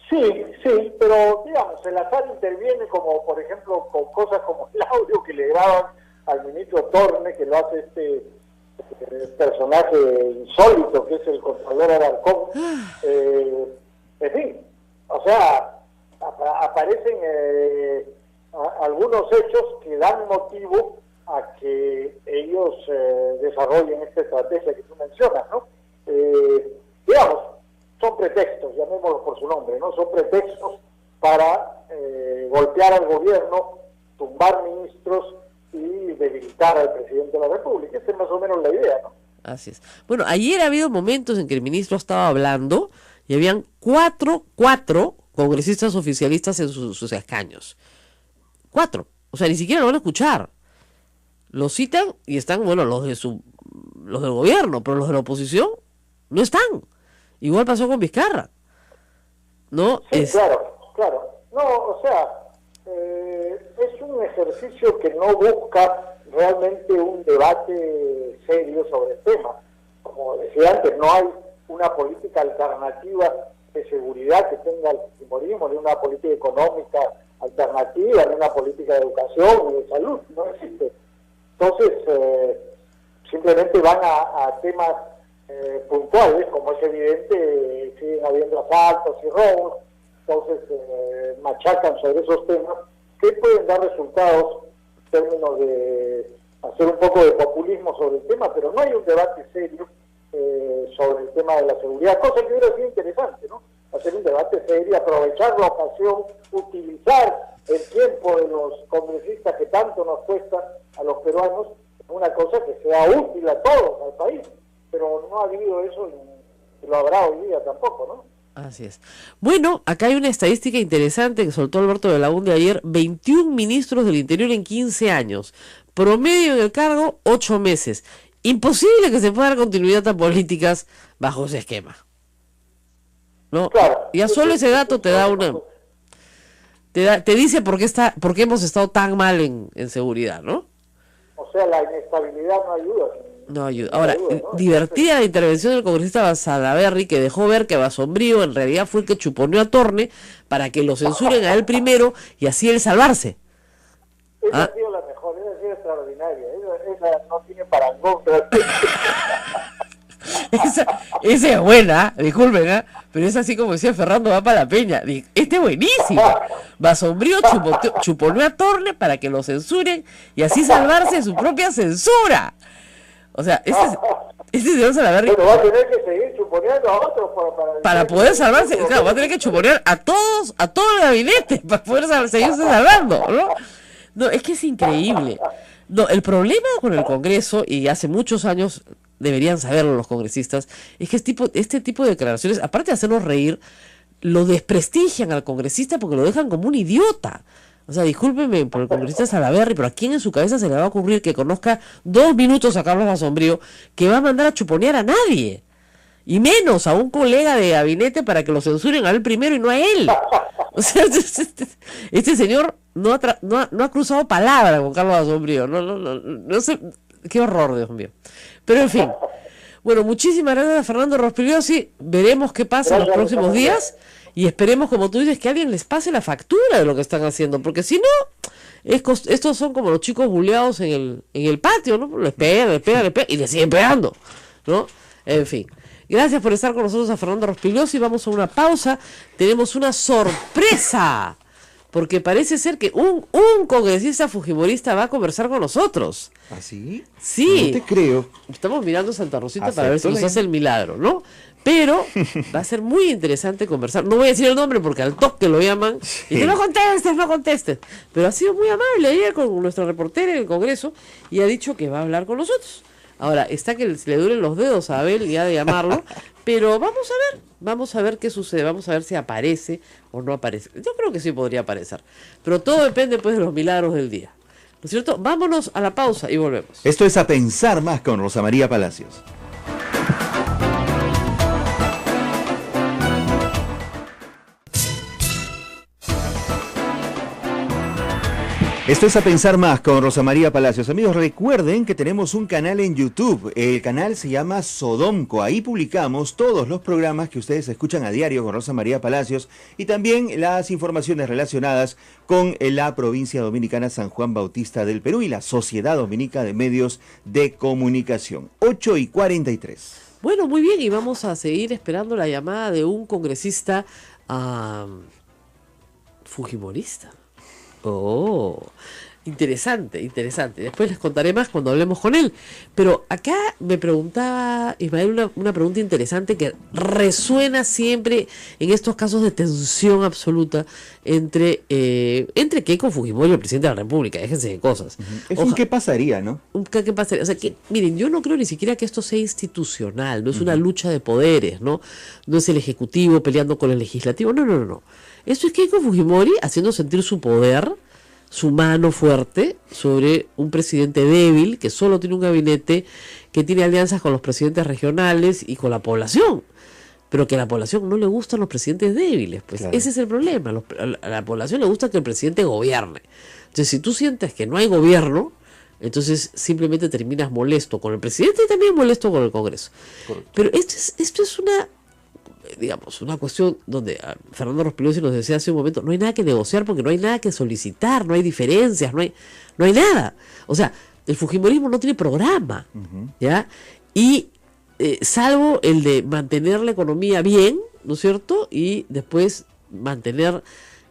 Sí, pero digamos, el azar interviene como, por ejemplo, con cosas como el audio que le graban al ministro Torne, que lo hace este personaje insólito que es el Contralor Alarcón. En fin, o sea, aparecen algunos hechos que dan motivo a que ellos desarrollen esta estrategia que tú mencionas, ¿no? Digamos, son pretextos, llamémoslos por su nombre, ¿no? Son pretextos para golpear al gobierno, tumbar ministros y debilitar al presidente de la República. Esa es más o menos la idea, ¿no? Así es. Bueno, ayer ha habido momentos en que el ministro estaba hablando y habían cuatro congresistas oficialistas en sus escaños. 4. O sea, ni siquiera lo van a escuchar. Lo citan y están, bueno, los del gobierno, pero los de la oposición no están. Igual pasó con Vizcarra. ¿No? Sí, claro. No, o sea, es un ejercicio que no busca realmente un debate serio sobre el tema. Como decía antes, no hay una política alternativa de seguridad que tenga el fujimorismo, ni una política económica alternativa, ni una política de educación, ni de salud, no existe. Entonces, simplemente van a temas puntuales, como es evidente, siguen habiendo asaltos y robos, entonces machacan sobre esos temas que pueden dar resultados en términos de hacer un poco de populismo sobre el tema, pero no hay un debate serio sobre el tema de la seguridad, cosa que hubiera sido interesante, ¿no? Hacer un debate serio, aprovechar la ocasión, utilizar el tiempo de los congresistas que tanto nos cuesta a los peruanos, una cosa que sea útil a todos, al país, pero no ha habido eso y lo habrá hoy día tampoco, ¿no? Así es. Bueno, acá hay una estadística interesante que soltó Alberto de la UNDE ayer: 21 ministros del Interior en 15 años, promedio en el cargo 8 meses. Imposible que se pueda dar continuidad a políticas bajo ese esquema, ¿no? Claro. Ya solo ese dato te da una... Te dice por qué hemos estado tan mal en seguridad, ¿no? O sea, la inestabilidad no ayuda. No ayuda. Ahora, divertida la intervención del congresista Salaverry, que dejó ver que Basombrío en realidad fue el que chuponeó a Torne para que lo censuren a él primero y así él salvarse. Esa ha sido la mejor, esa ha sido extraordinaria, esa no tiene parangón. Esa es buena, disculpen, pero es así como decía Fernando va para la Peña. Este es buenísimo. Basombrío chuponeó a Torne para que lo censuren y así salvarse de su propia censura. O sea, este señor Salaverry... Pero va a tener que seguir chuponeando a otros para poder salvarse, claro, va a tener que chuponear a todo el gabinete para poder seguirse salvando, ¿no? No, es que es increíble. No, el problema con el Congreso, y hace muchos años deberían saberlo los congresistas, es que este tipo de declaraciones, aparte de hacernos reír, lo desprestigian al congresista porque lo dejan como un idiota. O sea, discúlpeme por el congresista Salaverry, pero ¿a quién en su cabeza se le va a ocurrir que conozca 2 minutos a Carlos Basombrío que va a mandar a chuponear a nadie? Y menos a un colega de gabinete para que lo censuren a él primero y no a él. O sea, este señor no ha cruzado palabra con Carlos Basombrío. No sé, qué horror, Dios mío. Pero en fin. Bueno, muchísimas gracias a Fernando Rospigliosi. Veremos qué pasa en los próximos días. Y esperemos, como tú dices, que alguien les pase la factura de lo que están haciendo. Porque si no, estos son como los chicos buleados en el patio, ¿no? Les pegan y les siguen pegando, ¿no? En fin. Gracias por estar con nosotros a Fernando Rospigliosi. Vamos a una pausa. Tenemos una sorpresa. Porque parece ser que un congresista fujimorista va a conversar con nosotros. ¿Ah, sí? Sí. No te creo. Estamos mirando Santa Rosita para ver si nos hace el milagro, ¿no? Pero va a ser muy interesante conversar. No voy a decir el nombre porque al toque lo llaman. Y que no contestes. Pero ha sido muy amable ayer con nuestra reportera en el Congreso y ha dicho que va a hablar con nosotros. Ahora, está que le duelen los dedos a Abel ya de llamarlo, pero vamos a ver qué sucede, vamos a ver si aparece o no aparece. Yo creo que sí podría aparecer, pero todo depende pues de los milagros del día, ¿no es cierto? Vámonos a la pausa y volvemos. Esto es A Pensar Más con Rosa María Palacios. Esto es A Pensar Más con Rosa María Palacios. Amigos, recuerden que tenemos un canal en YouTube. El canal se llama Sodomco. Ahí publicamos todos los programas que ustedes escuchan a diario con Rosa María Palacios y también las informaciones relacionadas con la provincia dominicana San Juan Bautista del Perú y la Sociedad Dominica de Medios de Comunicación. 8:43. Bueno, muy bien, y vamos a seguir esperando la llamada de un congresista fujimorista. Oh, interesante. Después les contaré más cuando hablemos con él. Pero acá me preguntaba Ismael una pregunta interesante que resuena siempre en estos casos de tensión absoluta entre Keiko Fujimori y el presidente de la República. Déjense de cosas. ¿Qué pasaría, no? ¿Qué pasaría? O sea, que, miren, yo no creo ni siquiera que esto sea institucional. No es una lucha de poderes, ¿no? No es el Ejecutivo peleando con el Legislativo. No. Esto es Keiko Fujimori haciendo sentir su poder, su mano fuerte sobre un presidente débil que solo tiene un gabinete, que tiene alianzas con los presidentes regionales y con la población, pero que a la población no le gustan los presidentes débiles. Pues claro. Ese es el problema. A la población le gusta que el presidente gobierne. Entonces, si tú sientes que no hay gobierno, entonces simplemente terminas molesto con el presidente y también molesto con el Congreso. Correcto. Pero esto es una cuestión donde Fernando Rospigliosi nos decía hace un momento, no hay nada que negociar porque no hay nada que solicitar, no hay diferencias, no hay nada. O sea, el fujimorismo no tiene programa, ¿ya? Y salvo el de mantener la economía bien, ¿no es cierto? Y después mantener,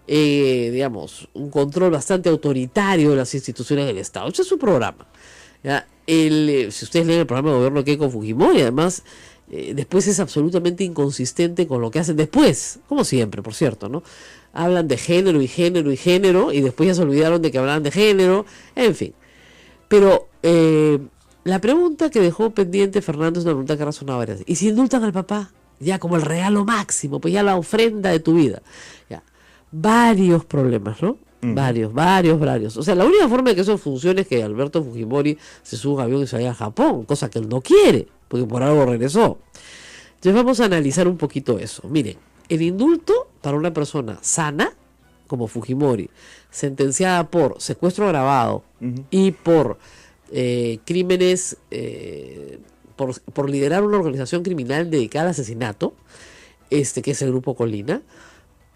un control bastante autoritario de las instituciones del Estado. Ese es su programa. ¿Ya? Si ustedes leen el programa de gobierno que hay con Fujimori, además, después es absolutamente inconsistente con lo que hacen después, como siempre, por cierto, ¿no? Hablan de género y género y género, y después ya se olvidaron de que hablaban de género, en fin. Pero la pregunta que dejó pendiente Fernando es una pregunta que ha razonado varias veces. ¿Y si indultan al papá? Ya como el regalo máximo, pues ya la ofrenda de tu vida. Ya. Varios problemas, ¿no? Varios. O sea, la única forma de que eso funcione es que Alberto Fujimori se suba a un avión y se vaya a Japón, cosa que él no quiere, porque por algo regresó. Entonces vamos a analizar un poquito eso. Miren, el indulto para una persona sana, como Fujimori, sentenciada por secuestro agravado y por crímenes, por liderar una organización criminal dedicada al asesinato, que es el Grupo Colina,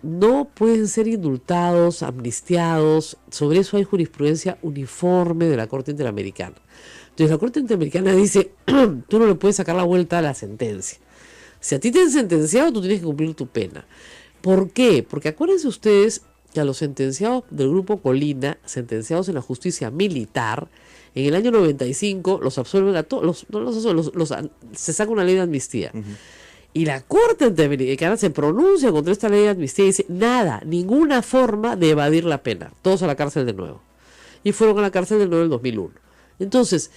no pueden ser indultados, amnistiados. Sobre eso hay jurisprudencia uniforme de la Corte Interamericana. Entonces la Corte Interamericana dice, tú no le puedes sacar la vuelta a la sentencia. Si a ti te han sentenciado, tú tienes que cumplir tu pena. ¿Por qué? Porque acuérdense ustedes que a los sentenciados del Grupo Colina, sentenciados en la justicia militar, en el año 95 los absuelven a todos, se saca una ley de amnistía. Y la Corte Interamericana se pronuncia contra esta ley de amnistía y dice, nada, ninguna forma de evadir la pena. Todos a la cárcel de nuevo. Y fueron a la cárcel de nuevo en el 2001. Entonces,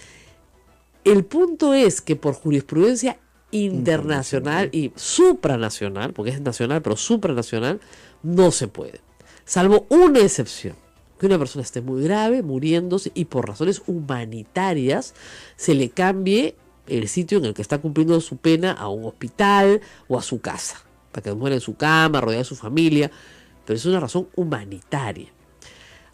el punto es que por jurisprudencia internacional y supranacional, porque es nacional, pero supranacional, no se puede. Salvo una excepción. Que una persona esté muy grave, muriéndose, y por razones humanitarias se le cambie el sitio en el que está cumpliendo su pena a un hospital o a su casa, para que muera en su cama, rodeado de su familia, pero es una razón humanitaria.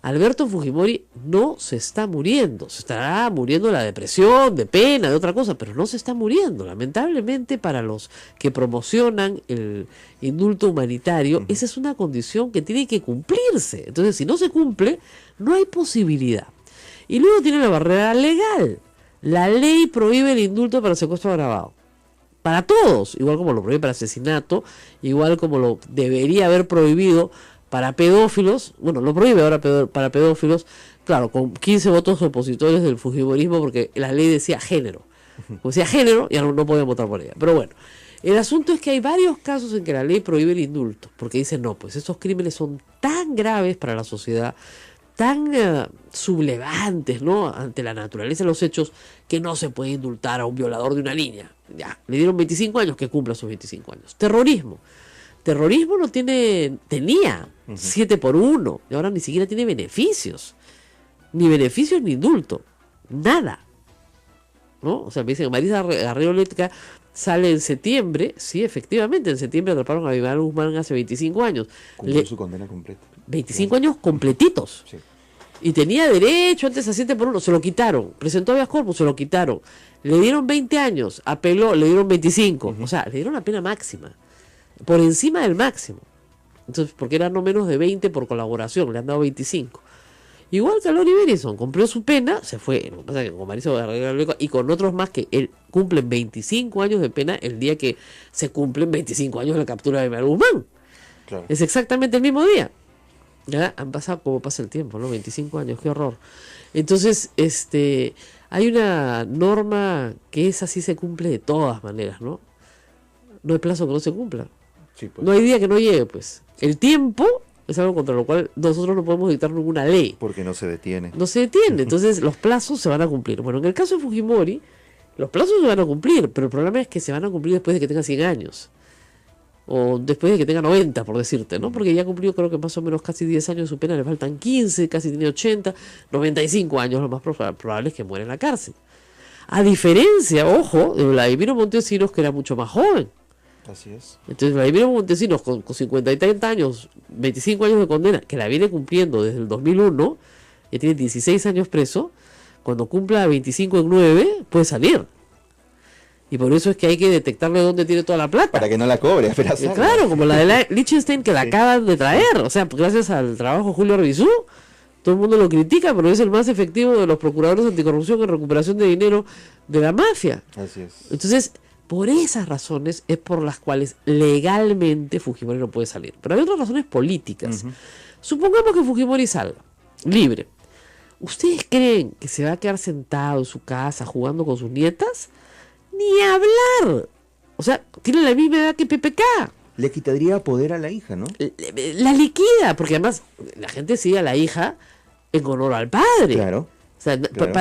Alberto Fujimori no se está muriendo, se estará muriendo de la depresión, de pena, de otra cosa, pero no se está muriendo. Lamentablemente para los que promocionan el indulto humanitario, esa es una condición que tiene que cumplirse. Entonces, si no se cumple, no hay posibilidad. Y luego tiene la barrera legal. La ley prohíbe el indulto para secuestro agravado. Para todos, igual como lo prohíbe para asesinato, igual como lo debería haber prohibido para pedófilos. Bueno, lo prohíbe ahora para pedófilos, claro, con 15 votos opositores del fujimorismo, porque la ley decía género. Como decía género, ya no podían votar por ella. Pero bueno, el asunto es que hay varios casos en que la ley prohíbe el indulto, porque dice, no, pues estos crímenes son tan graves para la sociedad, tan sublevantes, ¿no?, ante la naturaleza de los hechos, que no se puede indultar a un violador de una niña. Ya, le dieron 25 años, que cumpla sus 25 años. Terrorismo no tenía 7x1, y ahora ni siquiera tiene beneficios. Ni beneficios ni indulto. Nada. ¿No? O sea, me dicen que Marisa Garrido Letka sale en septiembre. Sí, efectivamente, en septiembre atraparon a Abimael Guzmán hace 25 años. Cumplió su condena completa. 25 años completitos. Sí. Y tenía derecho antes a 7x1, se lo quitaron. Presentó habeas corpus, se lo quitaron. Le dieron 20 años, apeló, le dieron 25. O sea, le dieron la pena máxima. Por encima del máximo. Entonces, porque era no menos de 20 por colaboración, le han dado 25. Igual que a Lori Berison, cumplió su pena, se fue. Lo que pasa es que con Marisa Garrido y con otros más que cumplen 25 años de pena el día que se cumplen 25 años de la captura de Abimael Guzmán. Claro. Es exactamente el mismo día. Ya han pasado como pasa el tiempo, ¿no? 25 años, qué horror. Entonces, hay una norma que esa sí se cumple de todas maneras, ¿no? No hay plazo que no se cumpla. Sí, pues. No hay día que no llegue, pues. El tiempo es algo contra lo cual nosotros no podemos dictar ninguna ley. Porque no se detiene. No se detiene, entonces los plazos se van a cumplir. Bueno, en el caso de Fujimori, los plazos se van a cumplir, pero el problema es que se van a cumplir después de que tenga 100 años. O después de que tenga 90, por decirte, ¿no? Porque ya cumplió, creo que más o menos casi 10 años de su pena, le faltan 15, casi tiene 80, 95 años, lo más probable es que muera en la cárcel. A diferencia, ojo, de Vladimiro Montesinos, que era mucho más joven. Así es. Entonces Vladimiro Montesinos, con 50 y 30 años, 25 años de condena, que la viene cumpliendo desde el 2001, y tiene 16 años preso, cuando cumpla 25 en 9, puede salir. Y por eso es que hay que detectarle dónde tiene toda la plata. Para que no la cobre, claro, como la de Liechtenstein, que la acaban de traer. O sea, gracias al trabajo de Julio Arbizú, todo el mundo lo critica, pero es el más efectivo de los procuradores anticorrupción en recuperación de dinero de la mafia. Así es. Entonces, por esas razones es por las cuales legalmente Fujimori no puede salir. Pero hay otras razones políticas. Supongamos que Fujimori salga libre. ¿Ustedes creen que se va a quedar sentado en su casa jugando con sus nietas? Ni hablar. O sea, tiene la misma edad que PPK. Le quitaría poder a la hija, ¿no? La liquida, porque además la gente sigue a la hija en honor al padre. Claro. O sea, Claro.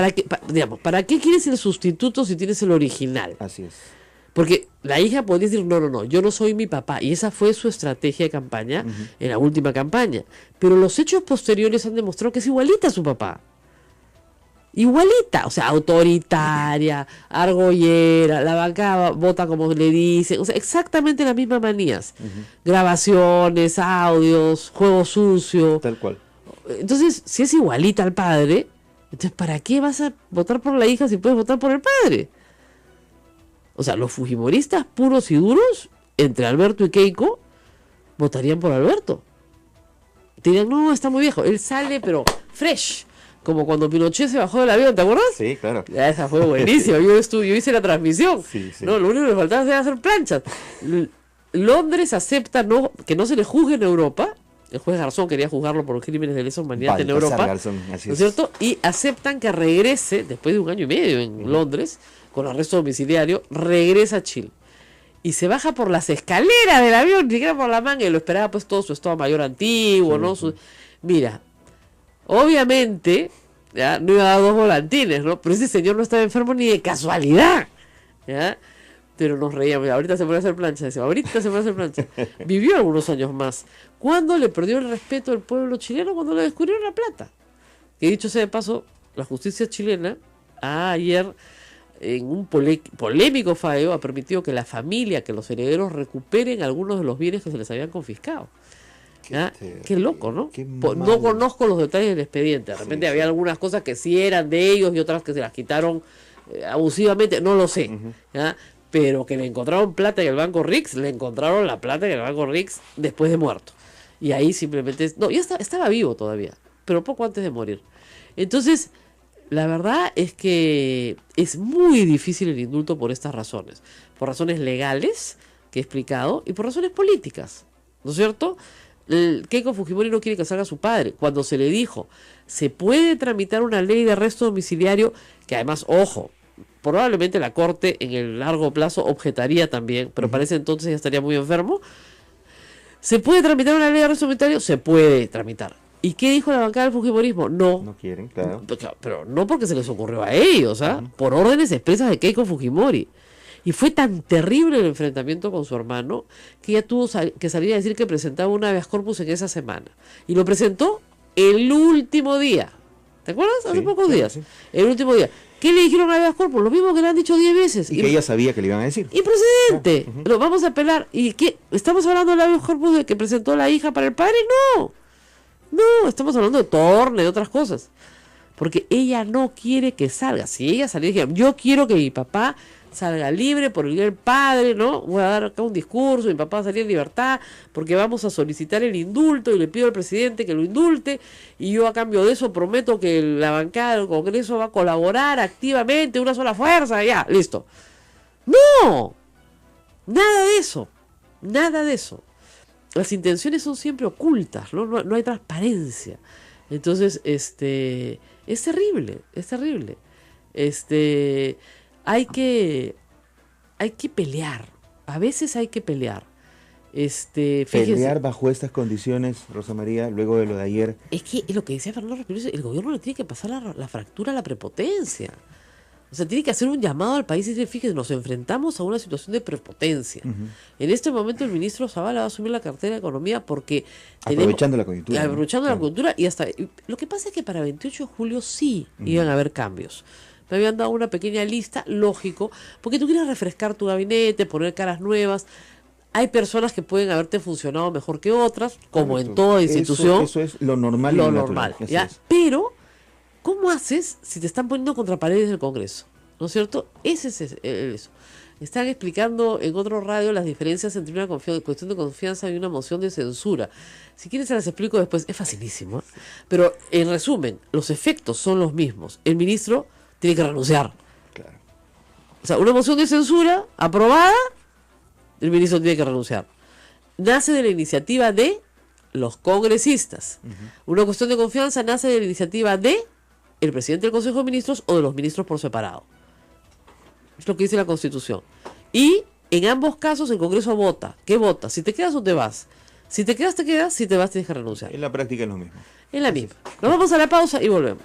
¿para qué quieres el sustituto si tienes el original? Así es. Porque la hija podría decir, no, yo no soy mi papá. Y esa fue su estrategia de campaña en la última campaña. Pero los hechos posteriores han demostrado que es igualita a su papá. Igualita, o sea, autoritaria, argollera, la banca vota como le dicen, o sea, exactamente las mismas manías. Grabaciones, audios, juego sucio. Tal cual. Entonces, si es igualita al padre, entonces ¿para qué vas a votar por la hija si puedes votar por el padre? O sea, los fujimoristas puros y duros, entre Alberto y Keiko, votarían por Alberto. Te dirían, no, está muy viejo. Él sale, pero fresh. Como cuando Pinochet se bajó del avión, ¿te acuerdas? Sí, claro. Esa fue buenísima. Yo hice la transmisión. Sí. No, lo único que le faltaba era hacer planchas. Londres acepta que no se le juzgue en Europa. El juez Garzón quería juzgarlo por crímenes de lesa humanidad en Baltasar Europa. Garzón, así ¿No es es. cierto? Y aceptan que regrese, después de 1 año y medio en Londres, con arresto domiciliario, regresa a Chile. Y se baja por las escaleras del avión, ni siquiera por la manga, y lo esperaba pues todo su estado mayor antiguo, ¿no? Mira, obviamente, ya, no iba a dar 2 volantines, ¿no? Pero ese señor no estaba enfermo ni de casualidad, ¿ya? Pero nos reíamos, ahorita se puede hacer plancha, decía, ahorita se puede hacer plancha. Vivió algunos años más. ¿Cuándo le perdió el respeto al pueblo chileno? Cuando le descubrieron la plata. Que dicho sea de paso, la justicia chilena ayer, en un polémico fallo, ha permitido que la familia, que los herederos recuperen algunos de los bienes que se les habían confiscado. ¿Ya? Qué loco, ¿no? No conozco los detalles del expediente. De repente había algunas cosas que sí eran de ellos y otras que se las quitaron abusivamente, no lo sé. ¿Ya? Pero que le encontraron plata en el Banco Rix, le encontraron la plata en el Banco Rix después de muerto. Y ahí simplemente... No, ya estaba vivo todavía, pero poco antes de morir. Entonces, la verdad es que es muy difícil el indulto por estas razones. Por razones legales, que he explicado, y por razones políticas. ¿No es cierto? Keiko Fujimori no quiere que salga su padre. Cuando se le dijo, se puede tramitar una ley de arresto domiciliario, que además, ojo, probablemente la Corte en el largo plazo objetaría también, pero para ese entonces ya estaría muy enfermo. ¿Se puede tramitar una ley de arresto domiciliario? Se puede tramitar. ¿Y qué dijo la bancada del fujimorismo? No. No quieren, claro. Pero no porque se les ocurrió a ellos, ¿ah? Por órdenes expresas de Keiko Fujimori. Y fue tan terrible el enfrentamiento con su hermano que ella tuvo que salir a decir que presentaba un habeas corpus en esa semana. Y lo presentó el último día. ¿Te acuerdas? Hace pocos días. Sí. El último día. ¿Qué le dijeron a habeas corpus? Lo mismo que le han dicho 10 veces. Y que ella sabía que le iban a decir. Improcedente. Lo vamos a apelar. ¿Y qué? ¿Estamos hablando del habeas corpus de que presentó la hija para el padre? No. No, estamos hablando de Torne, de otras cosas. Porque ella no quiere que salga. Si ella saliera y dijera, yo quiero que mi papá salga libre por el día del padre, ¿no? Voy a dar acá un discurso, mi papá va a salir en libertad porque vamos a solicitar el indulto y le pido al presidente que lo indulte y yo a cambio de eso prometo que la bancada del Congreso va a colaborar activamente, una sola fuerza, ya, listo. ¡No! Nada de eso, nada de eso. Las intenciones son siempre ocultas, ¿no? No hay transparencia. Entonces, es terrible, es terrible. Hay que pelear. A veces hay que pelear. Fíjese, pelear bajo estas condiciones, Rosa María, luego de lo de ayer. Es que es lo que decía Fernando Respinosa, el gobierno le tiene que pasar la fractura a la prepotencia. O sea, tiene que hacer un llamado al país y decir, fíjense, nos enfrentamos a una situación de prepotencia. En este momento el ministro Zavala va a asumir la cartera de Economía porque... Aprovechando la coyuntura. Aprovechando la coyuntura y hasta... Lo que pasa es que para 28 de julio sí iban a haber cambios. Me habían dado una pequeña lista, lógico, porque tú quieres refrescar tu gabinete, poner caras nuevas. Hay personas que pueden haberte funcionado mejor que otras, como correcto. En toda institución. Eso es lo normal. Lo normal, ¿ya? Pero, ¿cómo haces si te están poniendo contra paredes del Congreso? ¿No es cierto? Ese es eso. Están explicando en otro radio las diferencias entre una cuestión de confianza y una moción de censura. Si quieres se las explico después, es facilísimo. Pero, en resumen, los efectos son los mismos. El ministro tiene que renunciar. Claro. O sea, una moción de censura aprobada, el ministro tiene que renunciar. Nace de la iniciativa de los congresistas. Una cuestión de confianza nace de la iniciativa de el presidente del Consejo de Ministros o de los ministros por separado. Es lo que dice la Constitución. Y en ambos casos el Congreso vota. ¿Qué vota? Si te quedas o te vas. Si te quedas, te quedas. Si te vas, tienes que renunciar. En la práctica es lo mismo. Es la misma. Nos vamos a la pausa y volvemos.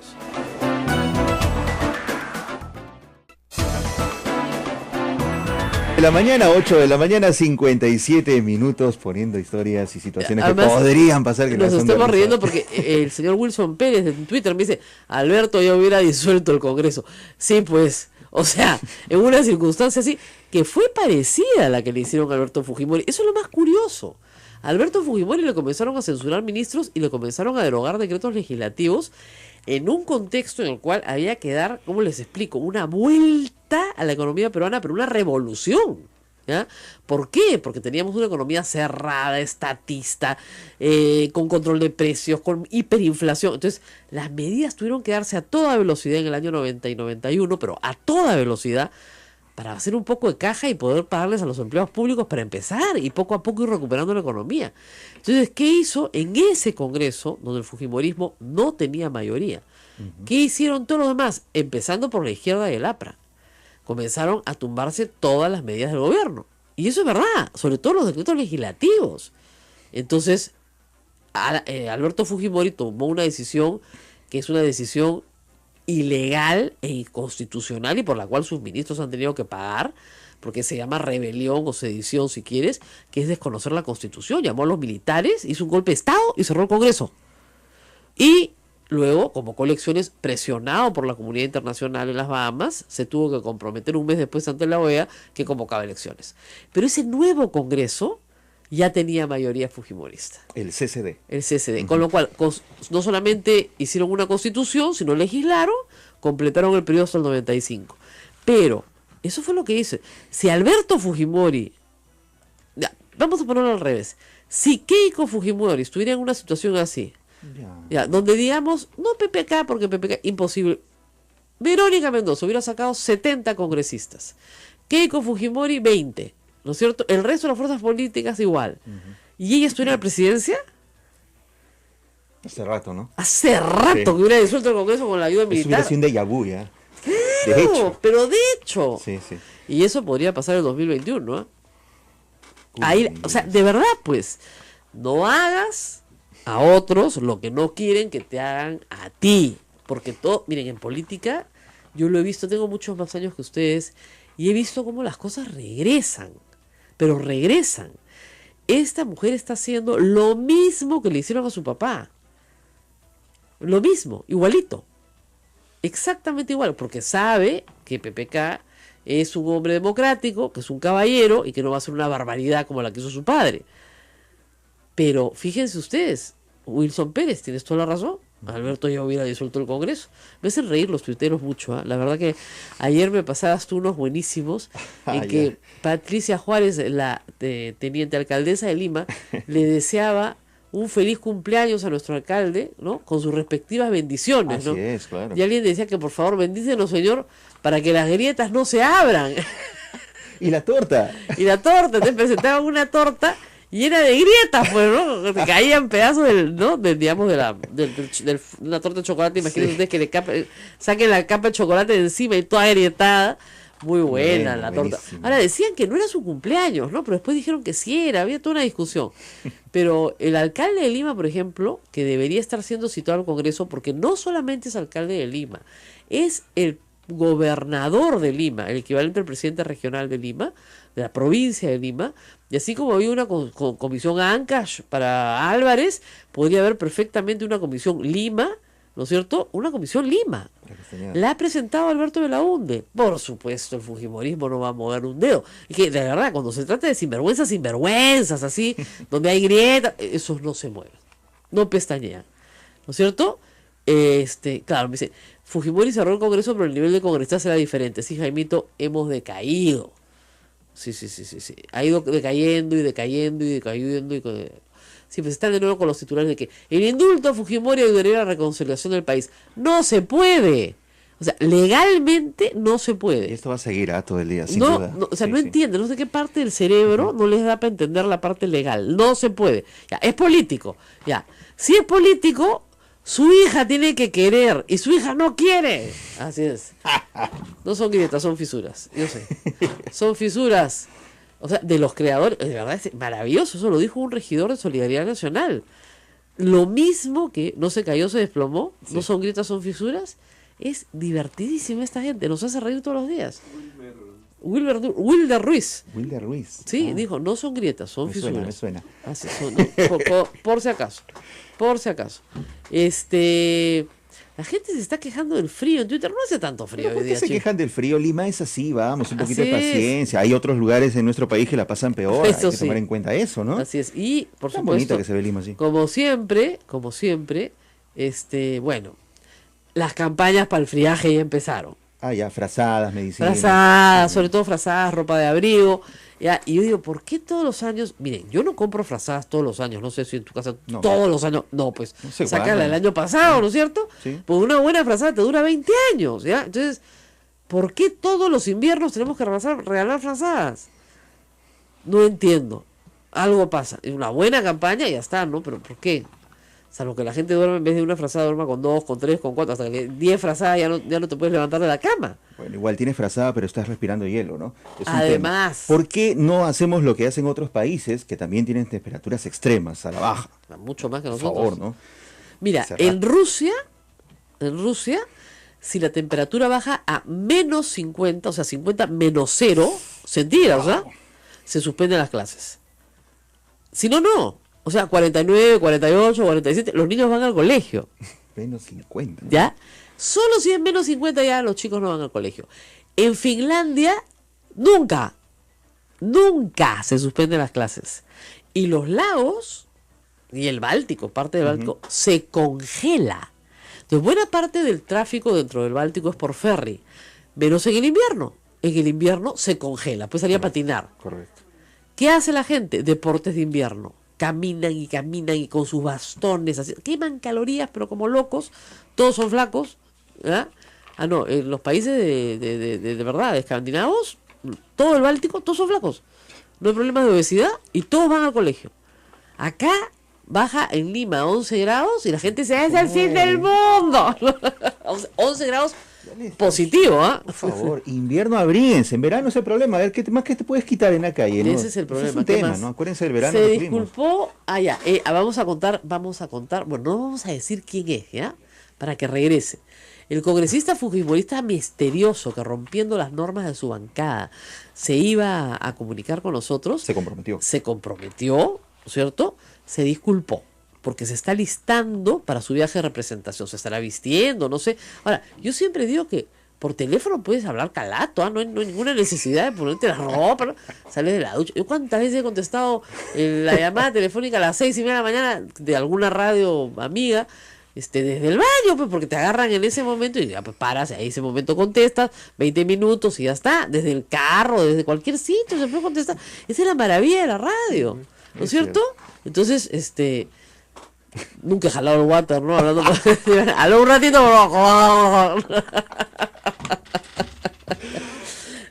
De la mañana, 8 de la mañana, 57 minutos, poniendo historias y situaciones Además, que podrían pasar. Que nos no son estamos de risa. riendo porque el señor Wilson Pérez en Twitter me dice, Alberto ya hubiera disuelto el Congreso. Sí, pues, o sea, en una circunstancia así, que fue parecida a la que le hicieron a Alberto Fujimori. Eso es lo más curioso. A Alberto Fujimori le comenzaron a censurar ministros y le comenzaron a derogar decretos legislativos en un contexto en el cual había que dar, ¿cómo les explico?, una vuelta a la economía peruana, pero una revolución. ¿Ya? ¿Por qué? Porque teníamos una economía cerrada, estatista, con control de precios, con hiperinflación. Entonces, las medidas tuvieron que darse a toda velocidad en el año 90 y 91, pero a toda velocidad, para hacer un poco de caja y poder pagarles a los empleados públicos para empezar y poco a poco ir recuperando la economía. Entonces, ¿qué hizo en ese Congreso, donde el fujimorismo no tenía mayoría? ¿Qué hicieron todos los demás? Empezando por la izquierda y el APRA. Comenzaron a tumbarse todas las medidas del gobierno. Y eso es verdad, sobre todo los decretos legislativos. Entonces, Alberto Fujimori tomó una decisión que es una decisión ilegal e inconstitucional y por la cual sus ministros han tenido que pagar, porque se llama rebelión o sedición si quieres, que es desconocer la Constitución. Llamó a los militares, hizo un golpe de Estado y cerró el Congreso. Y luego, convocó elecciones, presionado por la comunidad internacional en las Bahamas, se tuvo que comprometer un mes después ante la OEA que convocaba elecciones. Pero ese nuevo Congreso ya tenía mayoría fujimorista. El CCD. El CCD. Con lo cual, no solamente hicieron una constitución, sino legislaron, completaron el periodo hasta el 95. Pero, eso fue lo que hizo. Si Alberto Fujimori, vamos a ponerlo al revés, si Keiko Fujimori estuviera en una situación así, donde digamos, no PPK, porque PPK, imposible, Verónica Mendoza hubiera sacado 70 congresistas, Keiko Fujimori 20, ¿no es cierto? El resto de las fuerzas políticas igual. ¿Y ella estuviera en la presidencia? Hace rato, ¿no? Hace rato que hubiera disuelto el Congreso con la ayuda Eso militar. hubiera sido un déjà vu, ya. Claro, De hecho. pero de hecho. Sí. Y eso podría pasar en el 2021, ¿no? Ahí, o sea, de verdad, pues, no hagas a otros lo que no quieren que te hagan a ti. Porque todo, miren, en política, yo lo he visto, tengo muchos más años que ustedes, y he visto cómo las cosas regresan, pero regresan. Esta mujer está haciendo lo mismo que le hicieron a su papá. Lo mismo, igualito. Exactamente igual, porque sabe que PPK es un hombre democrático, que es un caballero y que no va a hacer una barbaridad como la que hizo su padre. Pero fíjense ustedes, Wilson Pérez, tienes toda la razón. Alberto ya hubiera disuelto el Congreso. Me hacen reír los tuiteros mucho, ¿eh? La verdad que ayer me pasabas tú unos buenísimos en que Patricia Juárez, la teniente alcaldesa de Lima, le deseaba un feliz cumpleaños a nuestro alcalde, ¿no? Con sus respectivas bendiciones, ¿no? Así es, claro. Y alguien decía que por favor bendícenos, Señor, para que las grietas no se abran. Y la torta. Y la torta, te presentaban una torta llena de grietas, pues, ¿no? Te caían pedazos digamos, de una torta de chocolate. Imagínense ustedes que saquen la capa de chocolate de encima y toda agrietada. Muy buena la torta. Buenísimo. Ahora decían que no era su cumpleaños, ¿no? Pero después dijeron que sí era, había toda una discusión. Pero el alcalde de Lima, por ejemplo, que debería estar siendo citado al Congreso, porque no solamente es alcalde de Lima, es el gobernador de Lima, el equivalente al presidente regional de Lima, de la provincia de Lima, y así como había una comisión Ancash para Álvarez, podría haber perfectamente una comisión Lima, ¿no es cierto? Una comisión Lima. La ha presentado Alberto Belaúnde. Por supuesto, el fujimorismo no va a mover un dedo. Y que, de verdad, cuando se trata de sinvergüenzas, así, donde hay grietas, esos no se mueven. No pestañean. ¿No es cierto? Claro, me dice, Fujimori cerró el Congreso, pero el nivel de congresistas era diferente. Sí, Jaimito, hemos decaído. Sí. Ha ido decayendo. Sí, pues están de nuevo con los titulares de que el indulto a Fujimori ayudaría a la reconciliación del país. No se puede. O sea, legalmente no se puede. Y esto va a seguir todo el día, sin duda. No entiende, no sé qué parte del cerebro no les da para entender la parte legal. No se puede. Ya, es político. Ya, si es político, Su hija tiene que querer y su hija no quiere. Así es. No son grietas, son fisuras. Yo sé. Son fisuras. O sea, de los creadores. De verdad es maravilloso. Eso lo dijo un regidor de Solidaridad Nacional. Lo mismo que no se cayó, se desplomó. Sí. No son grietas, son fisuras. Es divertidísima esta gente. Nos hace reír todos los días. Wilder Ruiz. Wilder Ruiz. Sí, dijo, no son grietas, son fisuras. Me suena. Así son, no, por si acaso. Por si acaso. La gente se está quejando del frío en Twitter. No hace tanto frío hoy ¿Por qué día, se chico? quejan del frío? Lima es así, vamos, un poquito Así de paciencia. Hay otros lugares en nuestro país que la pasan peor. Eso hay que sí. tomar en cuenta eso, ¿no? Así es. Y, por Tan supuesto, bonito que se ve Lima así. como siempre, bueno, las campañas para el friaje ya empezaron. Ah, ya, frazadas, medicinas. Frazadas, sobre todo frazadas, ropa de abrigo. Ya, y yo digo, ¿por qué todos los años? Miren, yo no compro frazadas todos los años, no sé si en tu casa No, todos los años. No, pues, no se sácala guardan. el año pasado, ¿no es cierto? Sí. Pues una buena frazada te dura 20 años, ¿ya? Entonces, ¿por qué todos los inviernos tenemos que regalar frazadas? No entiendo. Algo pasa. Es una buena campaña y ya está, ¿no? Pero ¿por qué? Salvo que la gente duerme, en vez de una frazada, duerma con 2, con 3, con 4, hasta que 10 frazadas ya no te puedes levantar de la cama. Bueno, igual tienes frazada, pero estás respirando hielo, ¿no? Es un Además. tema. ¿Por qué no hacemos lo que hacen otros países que también tienen temperaturas extremas, a la baja? Mucho más que Por nosotros. favor, ¿no? Mira, Hace rato. en Rusia, si la temperatura baja a menos 50, o sea, 50 menos 0 centígrados, ¿ah? Se suspenden las clases. Si no, no. O sea, 49, 48, 47, los niños van al colegio. Menos 50. ¿Ya? Solo si es menos 50 ya los chicos no van al colegio. En Finlandia, nunca se suspenden las clases. Y los lagos, y el Báltico, parte del Báltico, se congela. Entonces, buena parte del tráfico dentro del Báltico es por ferry. Menos en el invierno. En el invierno se congela, pues salir a patinar. Correcto. ¿Qué hace la gente? Deportes de invierno. Caminan y con sus bastones, así, queman calorías, pero como locos, todos son flacos. ¿Ya? Ah, no, en los países de verdad, escandinavos, todo el Báltico, todos son flacos. No hay problemas de obesidad y todos van al colegio. Acá baja en Lima 11 grados y la gente se es el fin del mundo. 11 grados positivo, ¿ah? Por favor, invierno abríguense, en verano ese problema, a ver qué más que te puedes quitar en la calle, ¿no? Ese es el problema. Ese es un ¿Qué tema, más? ¿no? Acuérdense del verano Se que tuvimos. disculpó, vamos a contar, bueno, no vamos a decir quién es, ¿ya? Para que regrese. El congresista fujimorista misterioso que rompiendo las normas de su bancada se iba a comunicar con nosotros. Se comprometió. ¿no es cierto? Se disculpó, porque se está listando para su viaje de representación, se estará vistiendo, no sé. Ahora, yo siempre digo que por teléfono puedes hablar calato, ¿ah? No hay ninguna necesidad de ponerte la ropa, ¿no? Sales de la ducha. Yo cuántas veces he contestado la llamada telefónica a las 6:30 de la mañana de alguna radio amiga, desde el baño, pues, porque te agarran en ese momento y ya pues paras, ahí ese momento contestas, 20 minutos y ya está, desde el carro, desde cualquier sitio se puede contestar. Esa es la maravilla de la radio, ¿no es cierto? Entonces, nunca he jalado el water, ¿no? Hablando aló un ratito,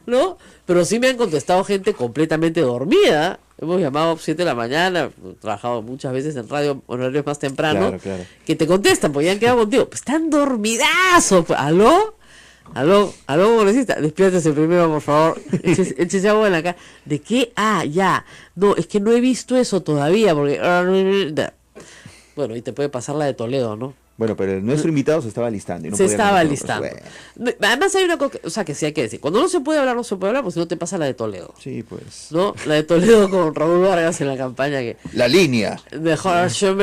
¿no? Pero sí me han contestado gente completamente dormida. Hemos llamado a 7 de la mañana, he trabajado muchas veces en radio horarios más temprano, Claro. que te contestan, pues ya han quedado contigo. Pues están dormidazos. ¿Aló? Congresista, despiértese primero, por favor. Échese agua en la cara. ¿De qué? Ah, ya. No, es que no he visto eso todavía, porque... Bueno, y te puede pasar la de Toledo, ¿no? Bueno, pero nuestro invitado se estaba listando. Y no Se podía estaba con nosotros. listando. Bueno, Además hay una cosa, o sea, que sí hay que decir. Cuando no se puede hablar, porque si no te pasa la de Toledo. sí, pues. ¿No? La de Toledo con Raúl Vargas en la campaña que... La línea. Mejor se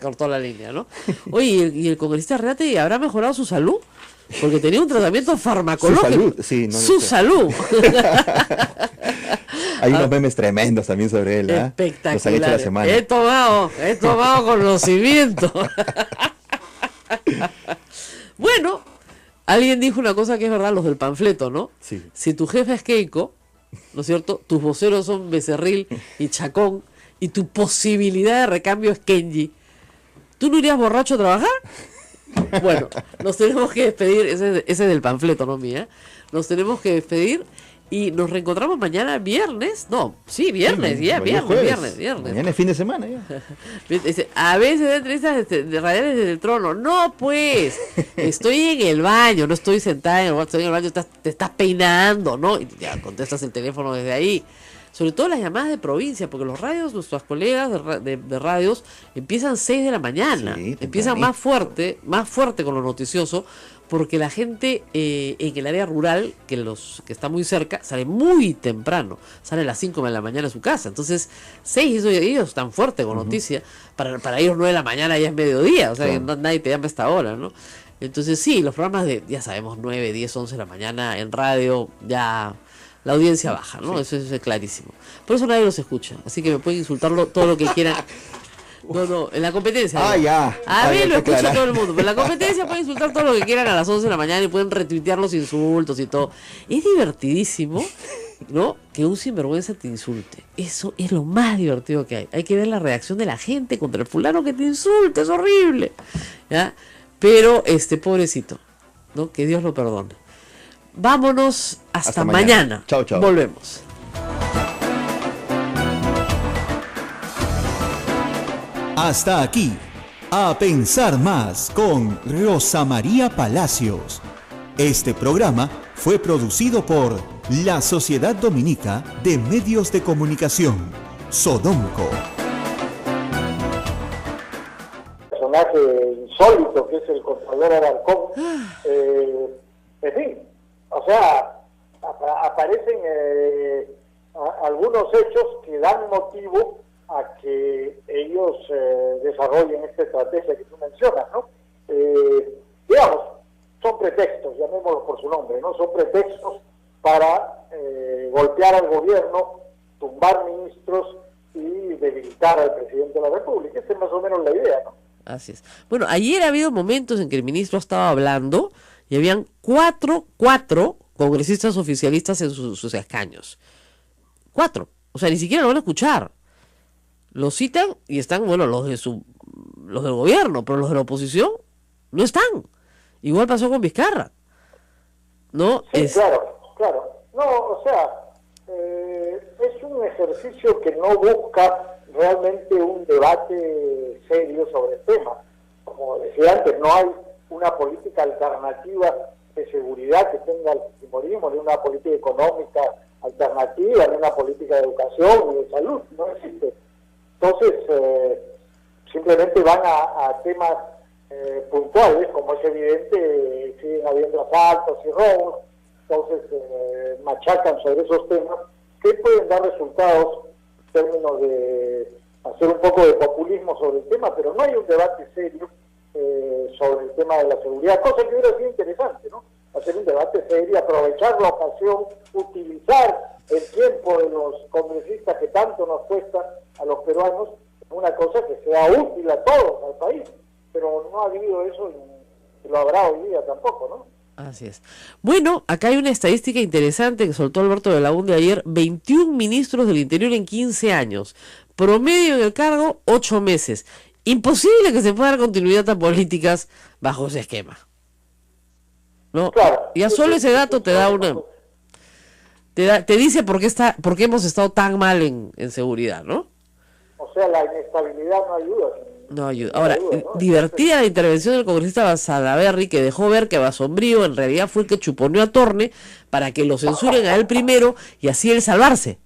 cortó la línea, ¿no? Oye, ¿y el congresista Reate habrá mejorado su salud? Porque tenía un tratamiento farmacológico. Su salud, sí, no Su lo sé. salud. Hay unos memes tremendos también sobre él, ¿ah? Espectacular. Los han hecho la semana. He tomado conocimiento. Bueno, alguien dijo una cosa que es verdad, los del panfleto, ¿no? Sí. Si tu jefe es Keiko, ¿no es cierto? Tus voceros son Becerril y Chacón, y tu posibilidad de recambio es Kenji. ¿Tú no irías borracho a trabajar? Bueno, nos tenemos que despedir, ese es del panfleto, no mía. Nos tenemos que despedir Y nos reencontramos mañana viernes. No, sí, viernes, Sí, ya, mañana es viernes. Mañana es fin de semana ya. Dice, a veces de entrevistas de radiales desde el trono. No, pues, estoy en el baño, no estoy sentada en el baño, estoy en el baño, te estás peinando, ¿no? Y ya contestas el teléfono desde ahí. Sobre todo las llamadas de provincia, porque los radios, nuestros colegas de radios, empiezan 6 de la mañana. Sí, empiezan más fuerte con lo noticioso, porque la gente en el área rural, que está muy cerca, sale muy temprano. Sale a las 5 de la mañana de su casa. Entonces, 6, ellos están fuertes con noticias. Para ellos 9 de la mañana ya es mediodía. O sea, Claro. que nadie te llama a esta hora, ¿no? Entonces, sí, los programas de, ya sabemos, 9, 10, 11 de la mañana en radio, ya la audiencia baja, ¿no? Eso es clarísimo. Por eso nadie los escucha. Así que me pueden insultarlo todo lo que quieran. No, en la competencia. Ah, digo. ya. A mí ya lo te escucha aclara. todo el mundo. Pero en la competencia pueden insultar todo lo que quieran a las 11 de la mañana y pueden retuitear los insultos y todo. Es divertidísimo, ¿no? Que un sinvergüenza te insulte. Eso es lo más divertido que hay. Hay que ver la reacción de la gente contra el fulano que te insulta. Es horrible. ¿Ya? Pero, pobrecito, ¿no? Que Dios lo perdone. Vámonos hasta mañana. Chao, chao. Volvemos. Hasta aquí, A Pensar Más con Rosa María Palacios. Este programa fue producido por la Sociedad Dominica de Medios de Comunicación, Sodomco. Personaje insólito que es el Contralor Alarcón. En fin, o sea, aparecen algunos hechos que dan motivo a que ellos desarrollen esta estrategia que tú mencionas, ¿no? Digamos, son pretextos, llamémoslo por su nombre, ¿no? Son pretextos para golpear al gobierno, tumbar ministros y debilitar al presidente de la República. Esa es más o menos la idea, ¿no? Así es. Bueno, ayer ha habido momentos en que el ministro estaba hablando y habían cuatro congresistas oficialistas en sus escaños. 4. O sea, ni siquiera lo van a escuchar. Lo citan y están, bueno, los del gobierno, pero los de la oposición no están. Igual pasó con Vizcarra. ¿No? Sí, claro. No, o sea, es un ejercicio que no busca realmente un debate serio sobre el tema. Como decía antes, no hay una política alternativa de seguridad que tenga el fujimorismo, ni una política económica alternativa, ni una política de educación, ni de salud, no existe. Entonces, simplemente van a temas puntuales, como es evidente, siguen habiendo asaltos y robos, entonces machacan sobre esos temas que pueden dar resultados en términos de hacer un poco de populismo sobre el tema, pero no hay un debate serio sobre el tema de la seguridad, cosa que hubiera sido interesante, ¿no? Hacer un debate serio, aprovechar la ocasión, utilizar el tiempo de los congresistas que tanto nos cuesta a los peruanos, una cosa que sea útil a todos, al país, pero no ha habido eso y lo habrá hoy día tampoco, ¿no? Así es. Bueno, acá hay una estadística interesante que soltó Alberto de la UNDE ayer: 21 ministros del Interior en 15 años. Promedio en el cargo, 8 meses. Imposible que se pueda dar continuidad a políticas bajo ese esquema. ¿No? Claro. Ya solo ese dato te da una... Te dice por qué hemos estado tan mal en seguridad, ¿no? O sea, la inestabilidad no ayuda. No ayuda. Ahora, divertida la intervención del congresista Salaverry, que dejó ver que Basombrío en realidad fue el que chuponeó a Torne para que lo censuren a él primero y así él salvarse.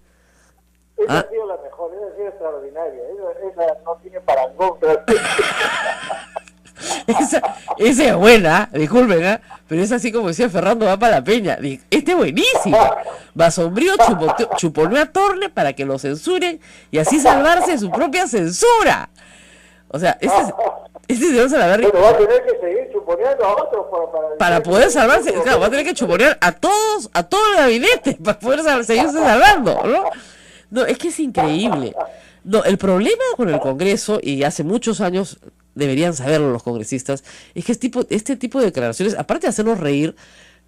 Esa ha sido la mejor, esa ha sido extraordinaria, esa no tiene parangón. Esa es buena, disculpen, pero es así como decía Fernando va para la Peña. Este es buenísimo. Basombrío chuponeó a Torne para que lo censuren y así salvarse de su propia censura. O sea, este señor Salaverry, Pero va a tener que seguir chuponeando a otros para poder salvarse, claro, va a tener que chuponear a todo el gabinete para poder seguirse salvando, ¿no? No, es que es increíble. No, el problema con el Congreso, y hace muchos años deberían saberlo los congresistas, es que este tipo de declaraciones, aparte de hacernos reír,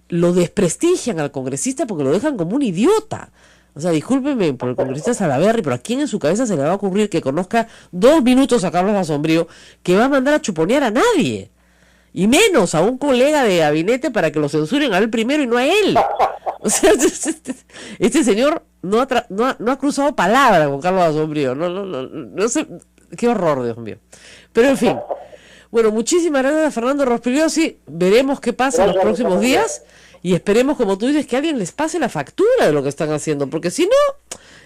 lo desprestigian al congresista porque lo dejan como un idiota. O sea, discúlpeme por el congresista Salaverry, pero ¿a quién en su cabeza se le va a ocurrir que conozca 2 minutos a Carlos Basombrío que va a mandar a chuponear a nadie? Y menos a un colega de gabinete para que lo censuren a él primero y no a él. O sea, este señor no ha cruzado palabra con Carlos Asombrío. No sé, qué horror, Dios mío. Pero en fin. Bueno, muchísimas gracias a Fernando Rospigliosi. Veremos qué pasa en los próximos días y esperemos, como tú dices, que alguien les pase la factura de lo que están haciendo, porque si no,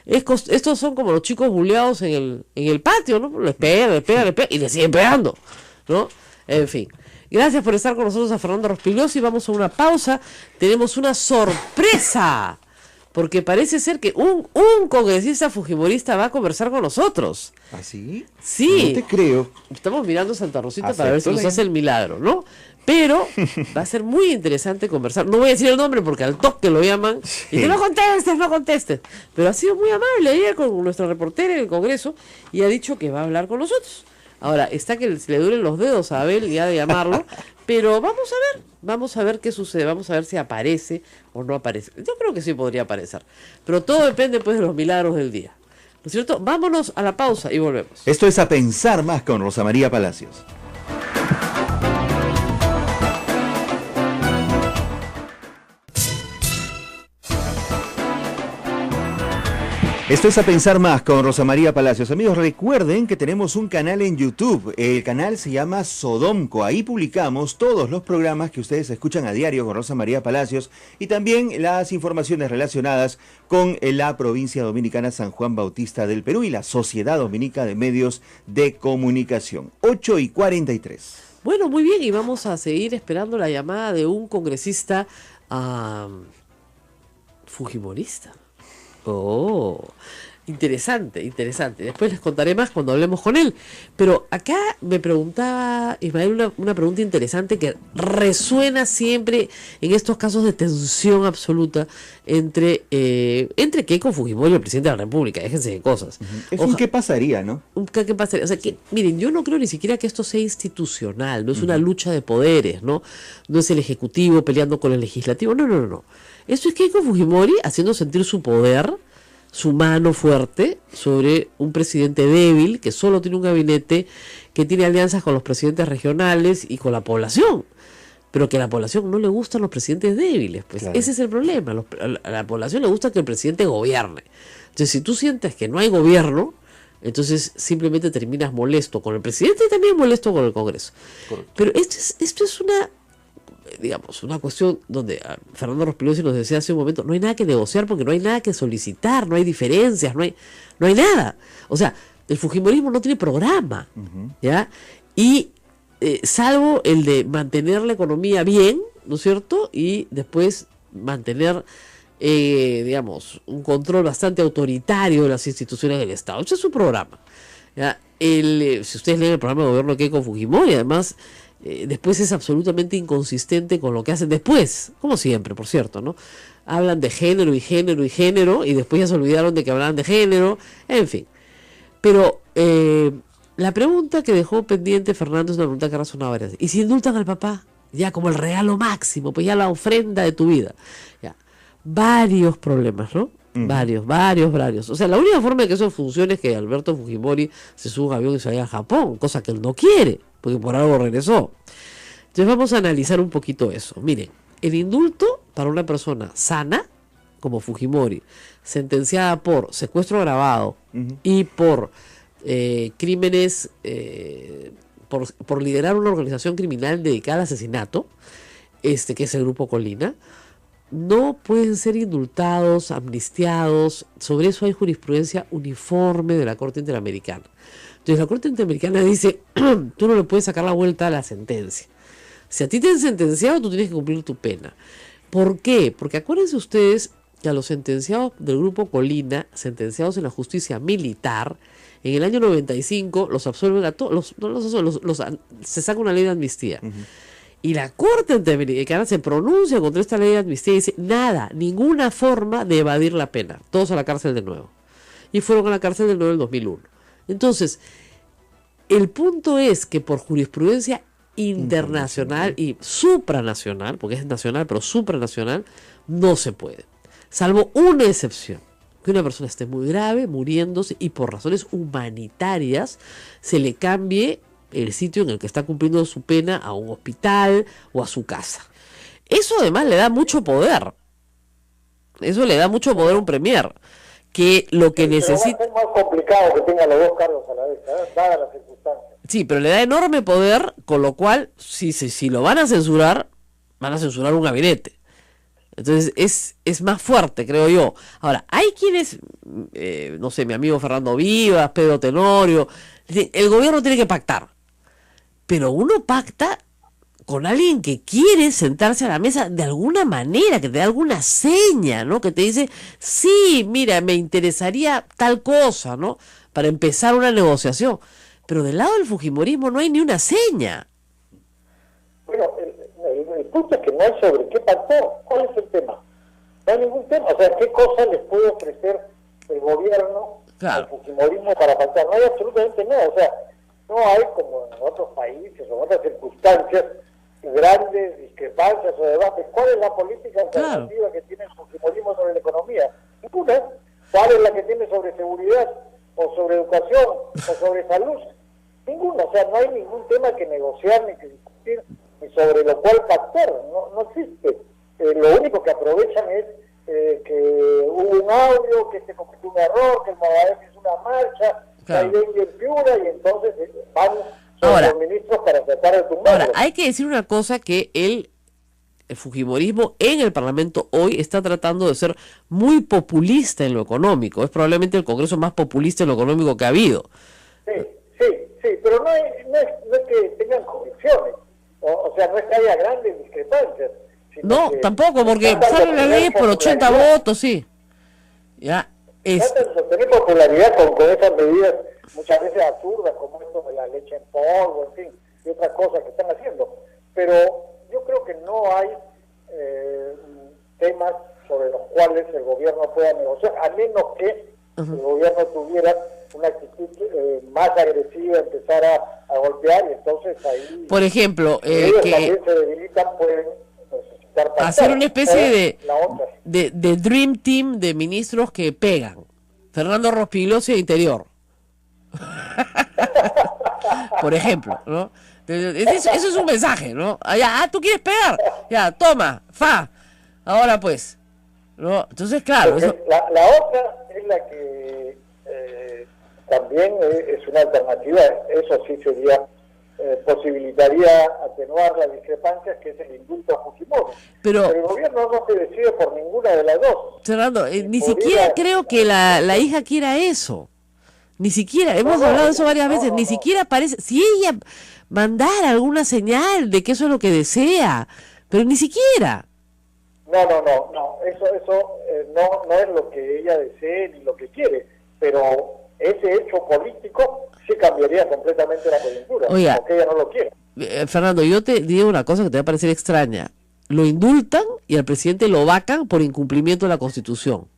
estos son como los chicos buleados en el patio, ¿no? Les pegan y les siguen pegando, ¿no? En fin. Gracias por estar con nosotros a Fernando Rospigliosi. Vamos a una pausa. Tenemos una sorpresa, porque parece ser que un congresista fujimorista va a conversar con nosotros. ¿Ah, sí? Sí. No te creo. Estamos mirando Santa Rosita para ver si nos hace el milagro, ¿no? Pero va a ser muy interesante conversar. No voy a decir el nombre porque al toque lo llaman. Y que no contestes. Pero ha sido muy amable ayer con nuestra reportera en el Congreso y ha dicho que va a hablar con nosotros. Ahora, está que le duelen los dedos a Abel ya de llamarlo, pero vamos a ver qué sucede, vamos a ver si aparece o no aparece. Yo creo que sí podría aparecer, pero todo depende pues de los milagros del día, ¿no es cierto? Vámonos a la pausa y volvemos. Esto es A Pensar Más con Rosa María Palacios. Esto es A Pensar Más con Rosa María Palacios. Amigos, recuerden que tenemos un canal en YouTube. El canal se llama Sodomco. Ahí publicamos todos los programas que ustedes escuchan a diario con Rosa María Palacios y también las informaciones relacionadas con la provincia dominicana San Juan Bautista del Perú y la Sociedad Dominica de Medios de Comunicación. 8:43. Bueno, muy bien, y vamos a seguir esperando la llamada de un congresista fujimorista. Oh, interesante. Después les contaré más cuando hablemos con él. Pero acá me preguntaba Ismael una pregunta interesante que resuena siempre en estos casos de tensión absoluta entre Keiko Fujimori y el presidente de la República. Déjense de cosas. ¿Qué pasaría, no? ¿Qué pasaría? O sea, que, miren, yo no creo ni siquiera que esto sea institucional. No es una lucha de poderes, ¿no? No es el Ejecutivo peleando con el Legislativo. No. Esto es Keiko Fujimori haciendo sentir su poder, su mano fuerte sobre un presidente débil que solo tiene un gabinete, que tiene alianzas con los presidentes regionales y con la población, pero que a la población no le gustan los presidentes débiles, pues claro. Ese es el problema. A la población le gusta que el presidente gobierne. Entonces, si tú sientes que no hay gobierno, entonces simplemente terminas molesto con el presidente y también molesto con el Congreso. Correcto. Pero esto es una cuestión donde Fernando Rospigliosi nos decía hace un momento, no hay nada que negociar porque no hay nada que solicitar, no hay diferencias, no hay nada. O sea, el fujimorismo no tiene programa, ¿ya? Y salvo el de mantener la economía bien, ¿no es cierto? Y después mantener, un control bastante autoritario de las instituciones del Estado. Ese es su programa, ¿ya? Si ustedes leen el programa de gobierno de Keiko Fujimori, además, después es absolutamente inconsistente con lo que hacen después, como siempre, por cierto, ¿no? Hablan de género y después ya se olvidaron de que hablaban de género, en fin. Pero la pregunta que dejó pendiente Fernando es una pregunta que razonaba varias veces. ¿Y si indultan al papá? Ya como el regalo máximo, pues ya la ofrenda de tu vida. Ya. Varios problemas, ¿no? Varios. O sea, la única forma de que eso funcione es que Alberto Fujimori se suba a un avión y se vaya a Japón, cosa que él no quiere, porque por algo regresó. Entonces vamos a analizar un poquito eso. Miren, el indulto para una persona sana, como Fujimori, sentenciada por secuestro agravado y por crímenes, por liderar una organización criminal dedicada al asesinato, que es el Grupo Colina, no pueden ser indultados, amnistiados. Sobre eso hay jurisprudencia uniforme de la Corte Interamericana. Entonces la Corte Interamericana dice, tú no le puedes sacar la vuelta a la sentencia. Si a ti te han sentenciado, tú tienes que cumplir tu pena. ¿Por qué? Porque acuérdense ustedes que a los sentenciados del Grupo Colina, sentenciados en la justicia militar, en el año 95 los absuelven a todos, se saca una ley de amnistía. Y la Corte Interamericana se pronuncia contra esta ley de amnistía y dice, ninguna forma de evadir la pena. Todos a la cárcel de nuevo. Y fueron a la cárcel de nuevo en el 2001. Entonces, el punto es que por jurisprudencia internacional y supranacional, porque es nacional, pero supranacional, no se puede. Salvo una excepción. Que una persona esté muy grave, muriéndose, y por razones humanitarias se le cambie el sitio en el que está cumpliendo su pena a un hospital o a su casa. Eso además le da mucho poder. Eso le da mucho poder a un premier, que lo que necesita... Pero va a ser más complicado que tenga los dos cargos a la vez, dadas las circunstancias. Sí, pero le da enorme poder, con lo cual, si lo van a censurar un gabinete. Entonces es más fuerte, creo yo. Ahora, hay quienes, no sé, mi amigo Fernando Vivas, Pedro Tenorio, dicen, el gobierno tiene que pactar. Pero uno pacta con alguien que quiere sentarse a la mesa de alguna manera, que te da alguna seña, ¿no? Que te dice, sí, mira, me interesaría tal cosa, ¿no? Para empezar una negociación. Pero del lado del fujimorismo no hay ni una seña. Bueno, el punto es que no hay sobre qué pactar. ¿Cuál es el tema? No hay ningún tema. O sea, ¿qué cosa les puede ofrecer el gobierno al fujimorismo para pactar? No hay absolutamente nada. O sea, no hay, como en otros países o en otras circunstancias, grandes discrepancias o debates. ¿Cuál es la política alternativa que tiene el fujimorismo sobre la economía? Ninguna. ¿Cuál es la que tiene sobre seguridad o sobre educación o sobre salud? Ninguna. O sea, no hay ningún tema que negociar ni que discutir ni sobre lo cual pactar. No existe. Lo único que aprovechan es que hubo un audio, que se cometió un error, que el Movadef hizo una marcha, que hay dengue en Piura, y entonces van sobre los ministros para tratar de tumbarlo. Ahora, hay que decir una cosa, que el fujimorismo en el Parlamento hoy está tratando de ser muy populista en lo económico. Es probablemente el Congreso más populista en lo económico que ha habido. Sí, pero no es que tengan convicciones. O sea, no es que haya grandes discrepancias. No, tampoco, porque sale la ley por 80 votos, sí. Ya. Tratan de sostener popularidad con esas medidas muchas veces absurdas, como esto de la leche en polvo, en fin, y otras cosas que están haciendo. Pero yo creo que no hay temas sobre los cuales el gobierno pueda negociar, a menos que el gobierno tuviera una actitud más agresiva, empezar a golpear, y entonces ahí... Por ejemplo, ellos que también se debilitan, pueden necesitar pactar. hacer una especie de Dream Team de ministros que pegan. Fernando Rospigliosi de Interior. Por ejemplo, ¿no? Eso es un mensaje, ¿no? ¿Tú quieres pegar? Ya, toma, ahora pues, ¿no? Entonces, claro. Eso... La otra es la que también es una alternativa, eso sí sería, posibilitaría atenuar las discrepancias, que es el indulto a Fujimori. Pero el gobierno no se decide por ninguna de las dos. Fernando, ni siquiera creo que la hija quiera eso. Ni siquiera, hemos hablado de eso varias veces, ni siquiera parece, si ella mandara alguna señal de que eso es lo que desea, pero ni siquiera. No, eso no es lo que ella desee ni lo que quiere, pero ese hecho político sí cambiaría completamente la coyuntura, Oiga, porque ella no lo quiere. Fernando, yo te digo una cosa que te va a parecer extraña. Lo indultan y al presidente lo vacan por incumplimiento de la Constitución.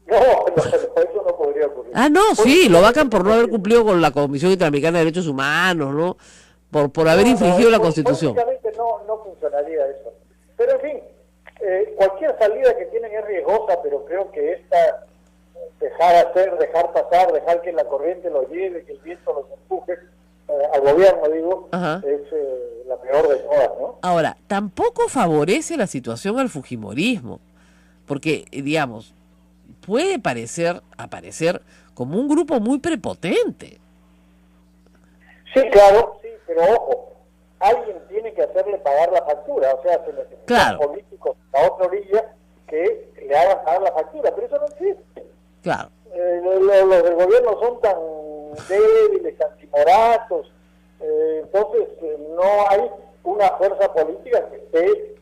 No, eso no podría ocurrir. Sí, lo vacan por no haber cumplido con la Comisión Interamericana de Derechos Humanos, ¿no? Por haber infringido la Constitución. Políticamente no funcionaría eso. Pero en fin, cualquier salida que tienen es riesgosa, pero creo que esta, dejar pasar, dejar que la corriente lo lleve, que el viento los empuje, al gobierno, digo, es la peor de todas, ¿no? Ahora, tampoco favorece la situación al fujimorismo, porque, digamos, puede aparecer como un grupo muy prepotente. Sí, claro, sí, pero ojo, alguien tiene que hacerle pagar la factura, o sea, se necesitan políticos a otra orilla que le hagan pagar la factura, pero eso no existe. Claro. Los del gobierno son tan débiles, tan timoratos, entonces no hay una fuerza política que esté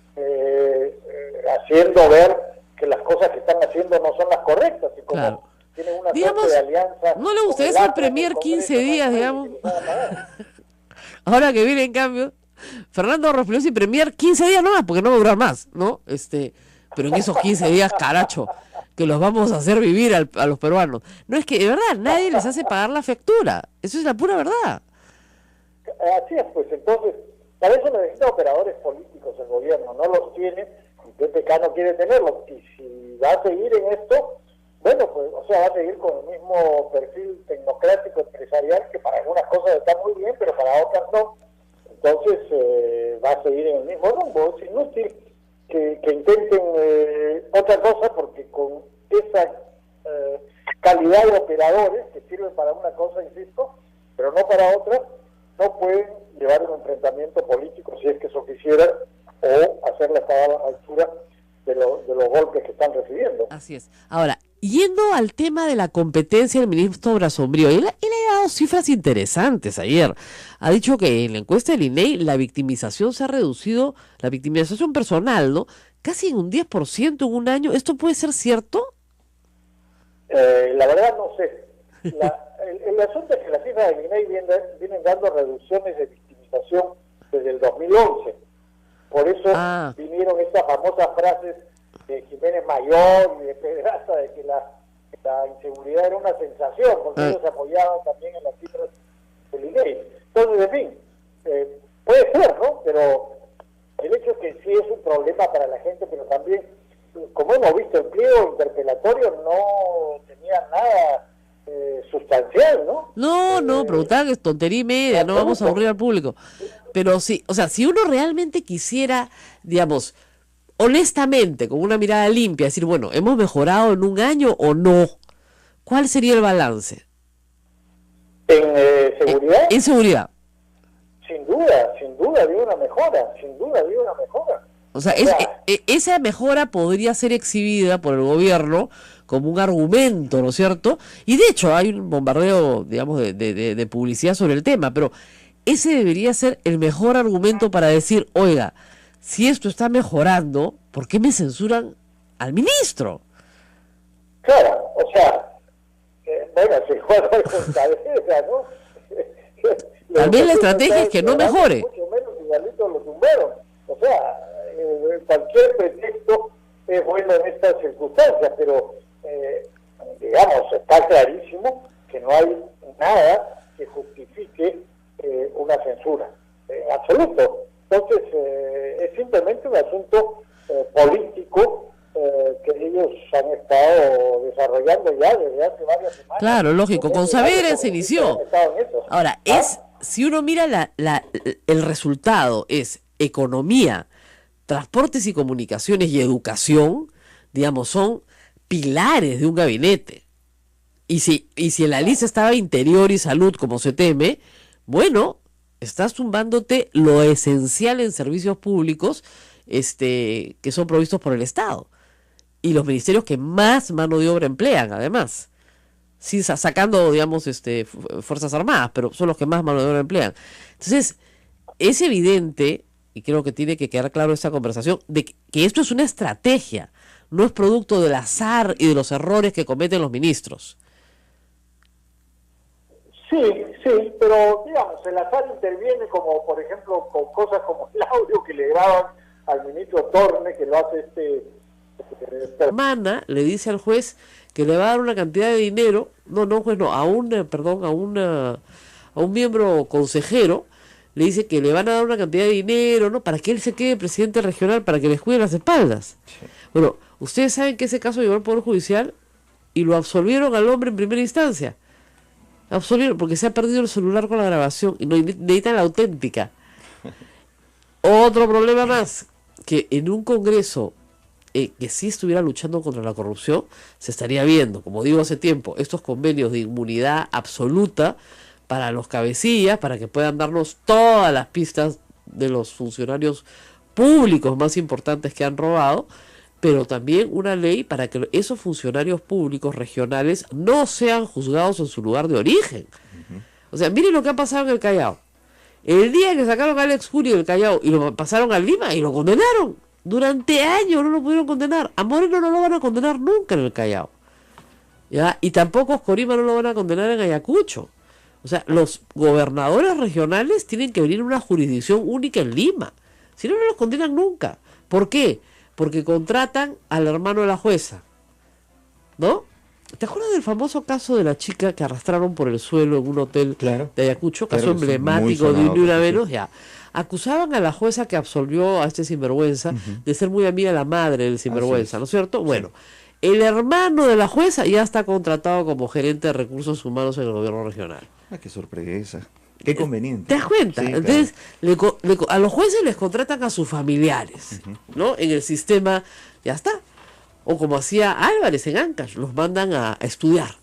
haciendo ver que las cosas que están haciendo no son las correctas, y como tienen una suerte de alianza... ¿No le gustaría ser premier 15 días, digamos? Ahora que viene, en cambio, Fernando Rospigliosi premier 15 días nomás, porque no va a durar más, ¿no? Pero en esos 15 días, caracho, que los vamos a hacer vivir a los peruanos. No, es que de verdad nadie les hace pagar la factura. Eso es la pura verdad. Así es, pues entonces, para eso necesita operadores políticos el gobierno, no los tiene, y PPK no quiere tenerlos. Y si va a seguir en esto, bueno, pues, o sea, va a seguir con el mismo perfil tecnocrático empresarial, que para algunas cosas está muy bien, pero para otras no. Entonces va a seguir en el mismo rumbo, es inútil que intenten otra cosa, porque con esa calidad de operadores que sirven para una cosa, insisto, pero no para otra, no pueden llevar un enfrentamiento político si es que eso quisieran, o hacerle estar a la altura de los golpes que están recibiendo. Así es. Ahora, yendo al tema de la competencia del ministro Brasombrío, él ha dado cifras interesantes ayer. Ha dicho que en la encuesta del INEI la victimización se ha reducido, la victimización personal, ¿no? Casi en un 10% en un año. ¿Esto puede ser cierto? La verdad no sé. El asunto es que las cifras del INEI vienen dando reducciones de victimización desde el 2011. Por eso vinieron estas famosas frases de Jiménez Mayor y de Pedraza de que la inseguridad era una sensación, porque ellos se apoyaban también en las cifras del INEI. Entonces, en fin, puede ser, ¿no? Pero el hecho es que sí es un problema para la gente, pero también, como hemos visto, el pliego interpelatorio no tenía nada sustancial, ¿no? No, preguntaban que es tontería y media, no vamos a aburrir al público. Pero sí, o sea, si uno realmente quisiera, digamos, honestamente, con una mirada limpia, decir, bueno, ¿hemos mejorado en un año o no? ¿Cuál sería el balance? ¿En seguridad? En seguridad. Sin duda había una mejora, O sea, esa mejora podría ser exhibida por el gobierno como un argumento, ¿no es cierto? Y de hecho hay un bombardeo, digamos, de publicidad sobre el tema, pero ese debería ser el mejor argumento para decir, oiga, si esto está mejorando, ¿por qué me censuran al ministro? Claro, o sea, bueno, si juega con cabeza, ¿no? También la estrategia es que no mejore. Mucho menos igualito lo tumbaron. O sea, cualquier pretexto es bueno en estas circunstancias, pero digamos, está clarísimo que no hay nada que justifique una censura, en absoluto. Entonces, es simplemente un asunto político que ellos han estado desarrollando ya desde hace varias semanas. Claro, lógico, con Saberes se inició. Ahora, si uno mira el resultado, es economía, transportes y comunicaciones y educación, digamos, son pilares de un gabinete. Y si en la lista estaba interior y salud, como se teme, bueno, estás tumbándote lo esencial en servicios públicos que son provistos por el Estado. Y los ministerios que más mano de obra emplean, además. Sí, sacando, digamos, Fuerzas Armadas, pero son los que más mano de obra emplean. Entonces, es evidente, y creo que tiene que quedar claro esta conversación, de que esto es una estrategia, no es producto del azar y de los errores que cometen los ministros. Sí, pero digamos, el azar interviene como, por ejemplo, con cosas como el audio que le graban al ministro Torne, que lo hace Hermana le dice al juez que le va a dar una cantidad de dinero, a un miembro consejero, le dice que le van a dar una cantidad de dinero, ¿no? Para que él se quede presidente regional, para que les cuide las espaldas. Sí. Bueno, ustedes saben que ese caso llegó al Poder Judicial y lo absolvieron al hombre en primera instancia. Absolvieron porque se ha perdido el celular con la grabación y no necesitan la auténtica. Otro problema más, que en un Congreso que sí estuviera luchando contra la corrupción, se estaría viendo, como digo hace tiempo, estos convenios de inmunidad absoluta para los cabecillas, para que puedan darnos todas las pistas de los funcionarios públicos más importantes que han robado, pero también una ley para que esos funcionarios públicos regionales no sean juzgados en su lugar de origen. O sea, miren lo que ha pasado en el Callao. El día que sacaron a Alex Curi del Callao y lo pasaron a Lima y lo condenaron. Durante años no lo pudieron condenar. A Moreno no lo van a condenar nunca en el Callao. ¿Ya? Y tampoco a Oscorima no lo van a condenar en Ayacucho. O sea, los gobernadores regionales tienen que venir a una jurisdicción única en Lima. Si no, no los condenan nunca. ¿Por qué? Porque contratan al hermano de la jueza. ¿No? ¿Te acuerdas del famoso caso de la chica que arrastraron por el suelo en un hotel de Ayacucho? Caso emblemático de una menos, ya. Acusaban a la jueza que absolvió a este sinvergüenza de ser muy amiga de la madre del sinvergüenza, ¿no es cierto? Bueno, el hermano de la jueza ya está contratado como gerente de recursos humanos en el gobierno regional. ¡Qué sorpresa! Qué conveniente. ¿Te das cuenta? Sí, Entonces, a los jueces les contratan a sus familiares, ¿no? En el sistema, ya está. O como hacía Álvarez en Ancash, los mandan a estudiar.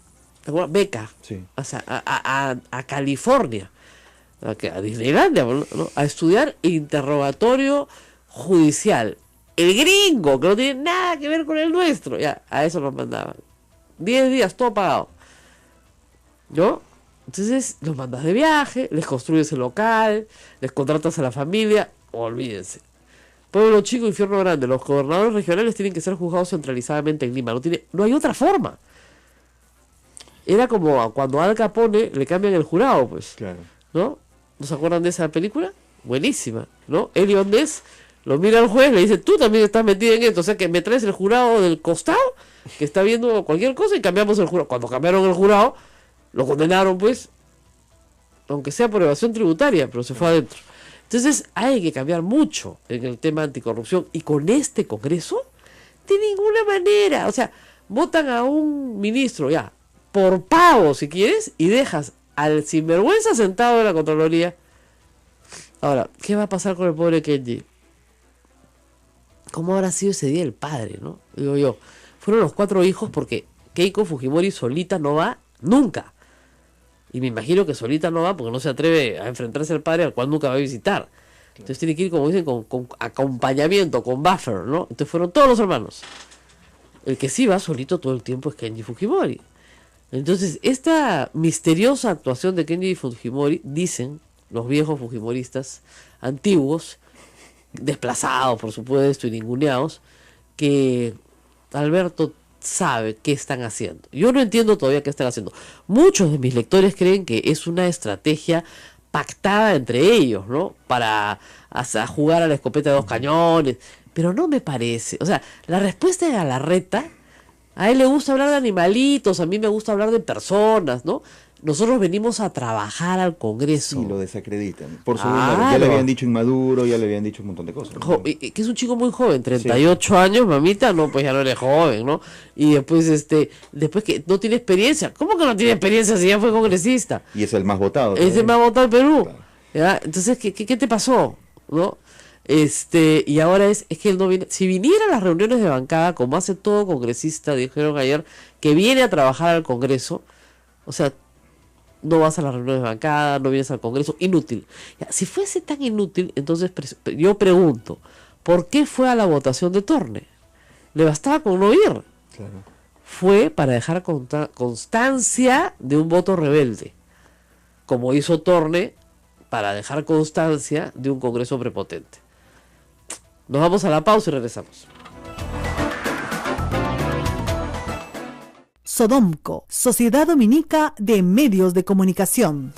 ¿Te acuerdas? Beca. Sí. O sea, a California, a Disneylandia, ¿no? A estudiar interrogatorio judicial. El gringo, que no tiene nada que ver con el nuestro, ya, a eso los mandaban. 10 días, todo pagado. ¿No? Entonces los mandas de viaje, les construyes el local, les contratas a la familia, olvídense. Pueblo chico, infierno grande. Los gobernadores regionales tienen que ser juzgados centralizadamente en Lima. No hay otra forma. Era como cuando a Al Capone le cambian el jurado, pues. Claro. ¿No? ¿No se acuerdan de esa película? Buenísima, ¿no? Elliot Ness lo mira al juez, le dice, tú también estás metido en esto, o sea que me traes el jurado del costado, que está viendo cualquier cosa, y cambiamos el jurado. Cuando cambiaron el jurado, lo condenaron, pues, aunque sea por evasión tributaria, pero se fue adentro. Entonces hay que cambiar mucho en el tema anticorrupción, y con este Congreso, de ninguna manera. O sea, votan a un ministro, ya, por pago si quieres, y dejas al sinvergüenza sentado en la Contraloría. Ahora, ¿qué va a pasar con el pobre Kenji? ¿Cómo habrá sido ese día el padre, no? Digo yo, fueron los 4 hijos porque Keiko Fujimori solita no va nunca. Y me imagino que solita no va porque no se atreve a enfrentarse al padre al cual nunca va a visitar. Entonces tiene que ir, como dicen, con acompañamiento, con buffer, ¿no? Entonces fueron todos los hermanos. El que sí va solito todo el tiempo es Kenji Fujimori. Entonces, esta misteriosa actuación de Kenji Fujimori, dicen los viejos fujimoristas antiguos, desplazados por supuesto y ninguneados, que Alberto sabe qué están haciendo. Yo no entiendo todavía qué están haciendo. Muchos de mis lectores creen que es una estrategia pactada entre ellos, ¿no? Para jugar a la escopeta de 2 cañones, pero no me parece. O sea, la respuesta de Galarreta, a él le gusta hablar de animalitos, a mí me gusta hablar de personas, ¿no? Nosotros venimos a trabajar al Congreso. Y lo desacreditan. Por su Claro. Ya le habían dicho inmaduro, ya le habían dicho un montón de cosas. Que es un chico muy joven, 38 años, mamita, no, pues ya no eres joven, ¿no? Y después, después que no tiene experiencia. ¿Cómo que no tiene experiencia si ya fue congresista? Y es el más votado. Es el más votado del Perú. Claro. ¿Ya? Entonces, ¿qué te pasó? ¿No? Y ahora es que él no viene. Si viniera a las reuniones de bancada, como hace todo congresista, dijeron ayer, que viene a trabajar al Congreso, o sea, no vas a las reuniones de bancada, no vienes al Congreso, inútil. Ya, si fuese tan inútil, entonces yo pregunto, ¿por qué fue a la votación de Torne? Le bastaba con no ir. Claro. Fue para dejar constancia de un voto rebelde, como hizo Torne para dejar constancia de un Congreso prepotente. Nos vamos a la pausa y regresamos. Sodomco, Sociedad Dominica de Medios de Comunicación.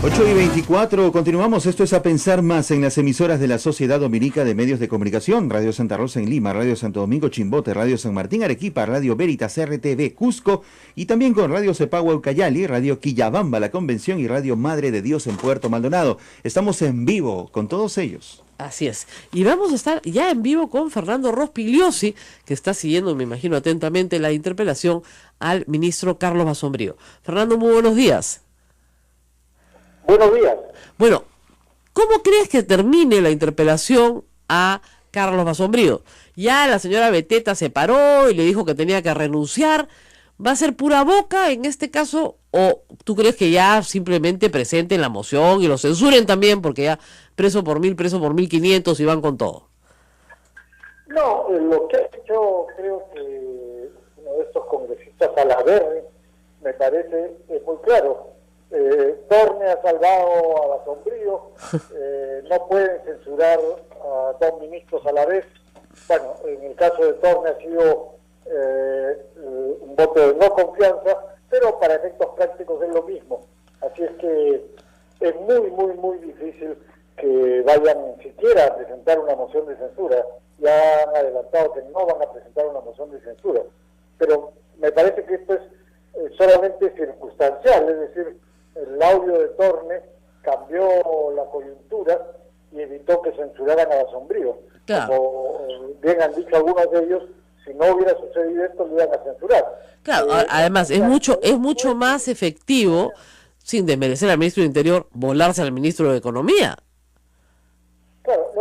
8:24, continuamos. Esto es A Pensar Más en las emisoras de la Sociedad Dominica de Medios de Comunicación. Radio Santa Rosa en Lima, Radio Santo Domingo Chimbote, Radio San Martín Arequipa, Radio Veritas RTV Cusco y también con Radio Cepagua Ucayali, Radio Quillabamba La Convención y Radio Madre de Dios en Puerto Maldonado. Estamos en vivo con todos ellos. Así es. Y vamos a estar ya en vivo con Fernando Rospigliosi, que está siguiendo, me imagino, atentamente la interpelación al ministro Carlos Basombrío. Fernando, muy buenos días. Buenos días. Bueno, ¿cómo crees que termine la interpelación a Carlos Basombrío? Ya la señora Beteta se paró y le dijo que tenía que renunciar. ¿Va a ser pura boca en este caso? ¿O tú crees que ya simplemente presenten la moción y lo censuren también porque ya preso por 1.000, preso por 1.500 y van con todo? No, lo que ha hecho, creo que uno de estos congresistas Salaverry, me parece muy claro. Torne ha salvado a Basombrío, no pueden censurar a 2 ministros a la vez. Bueno, en el caso de Torne ha sido un voto de no confianza, pero para efectos prácticos es lo mismo. Así es que es muy difícil que vayan siquiera a presentar una moción de censura. Ya han adelantado que no van a presentar una moción de censura, pero me parece que esto es solamente circunstancial, es decir, el audio de Torne cambió la coyuntura y evitó que censuraran a Basombrío. Claro. Como bien han dicho algunos de ellos, si no hubiera sucedido esto, lo iban a censurar. Claro, además es mucho más efectivo, sin desmerecer al ministro del Interior, volarse al ministro de Economía. Claro,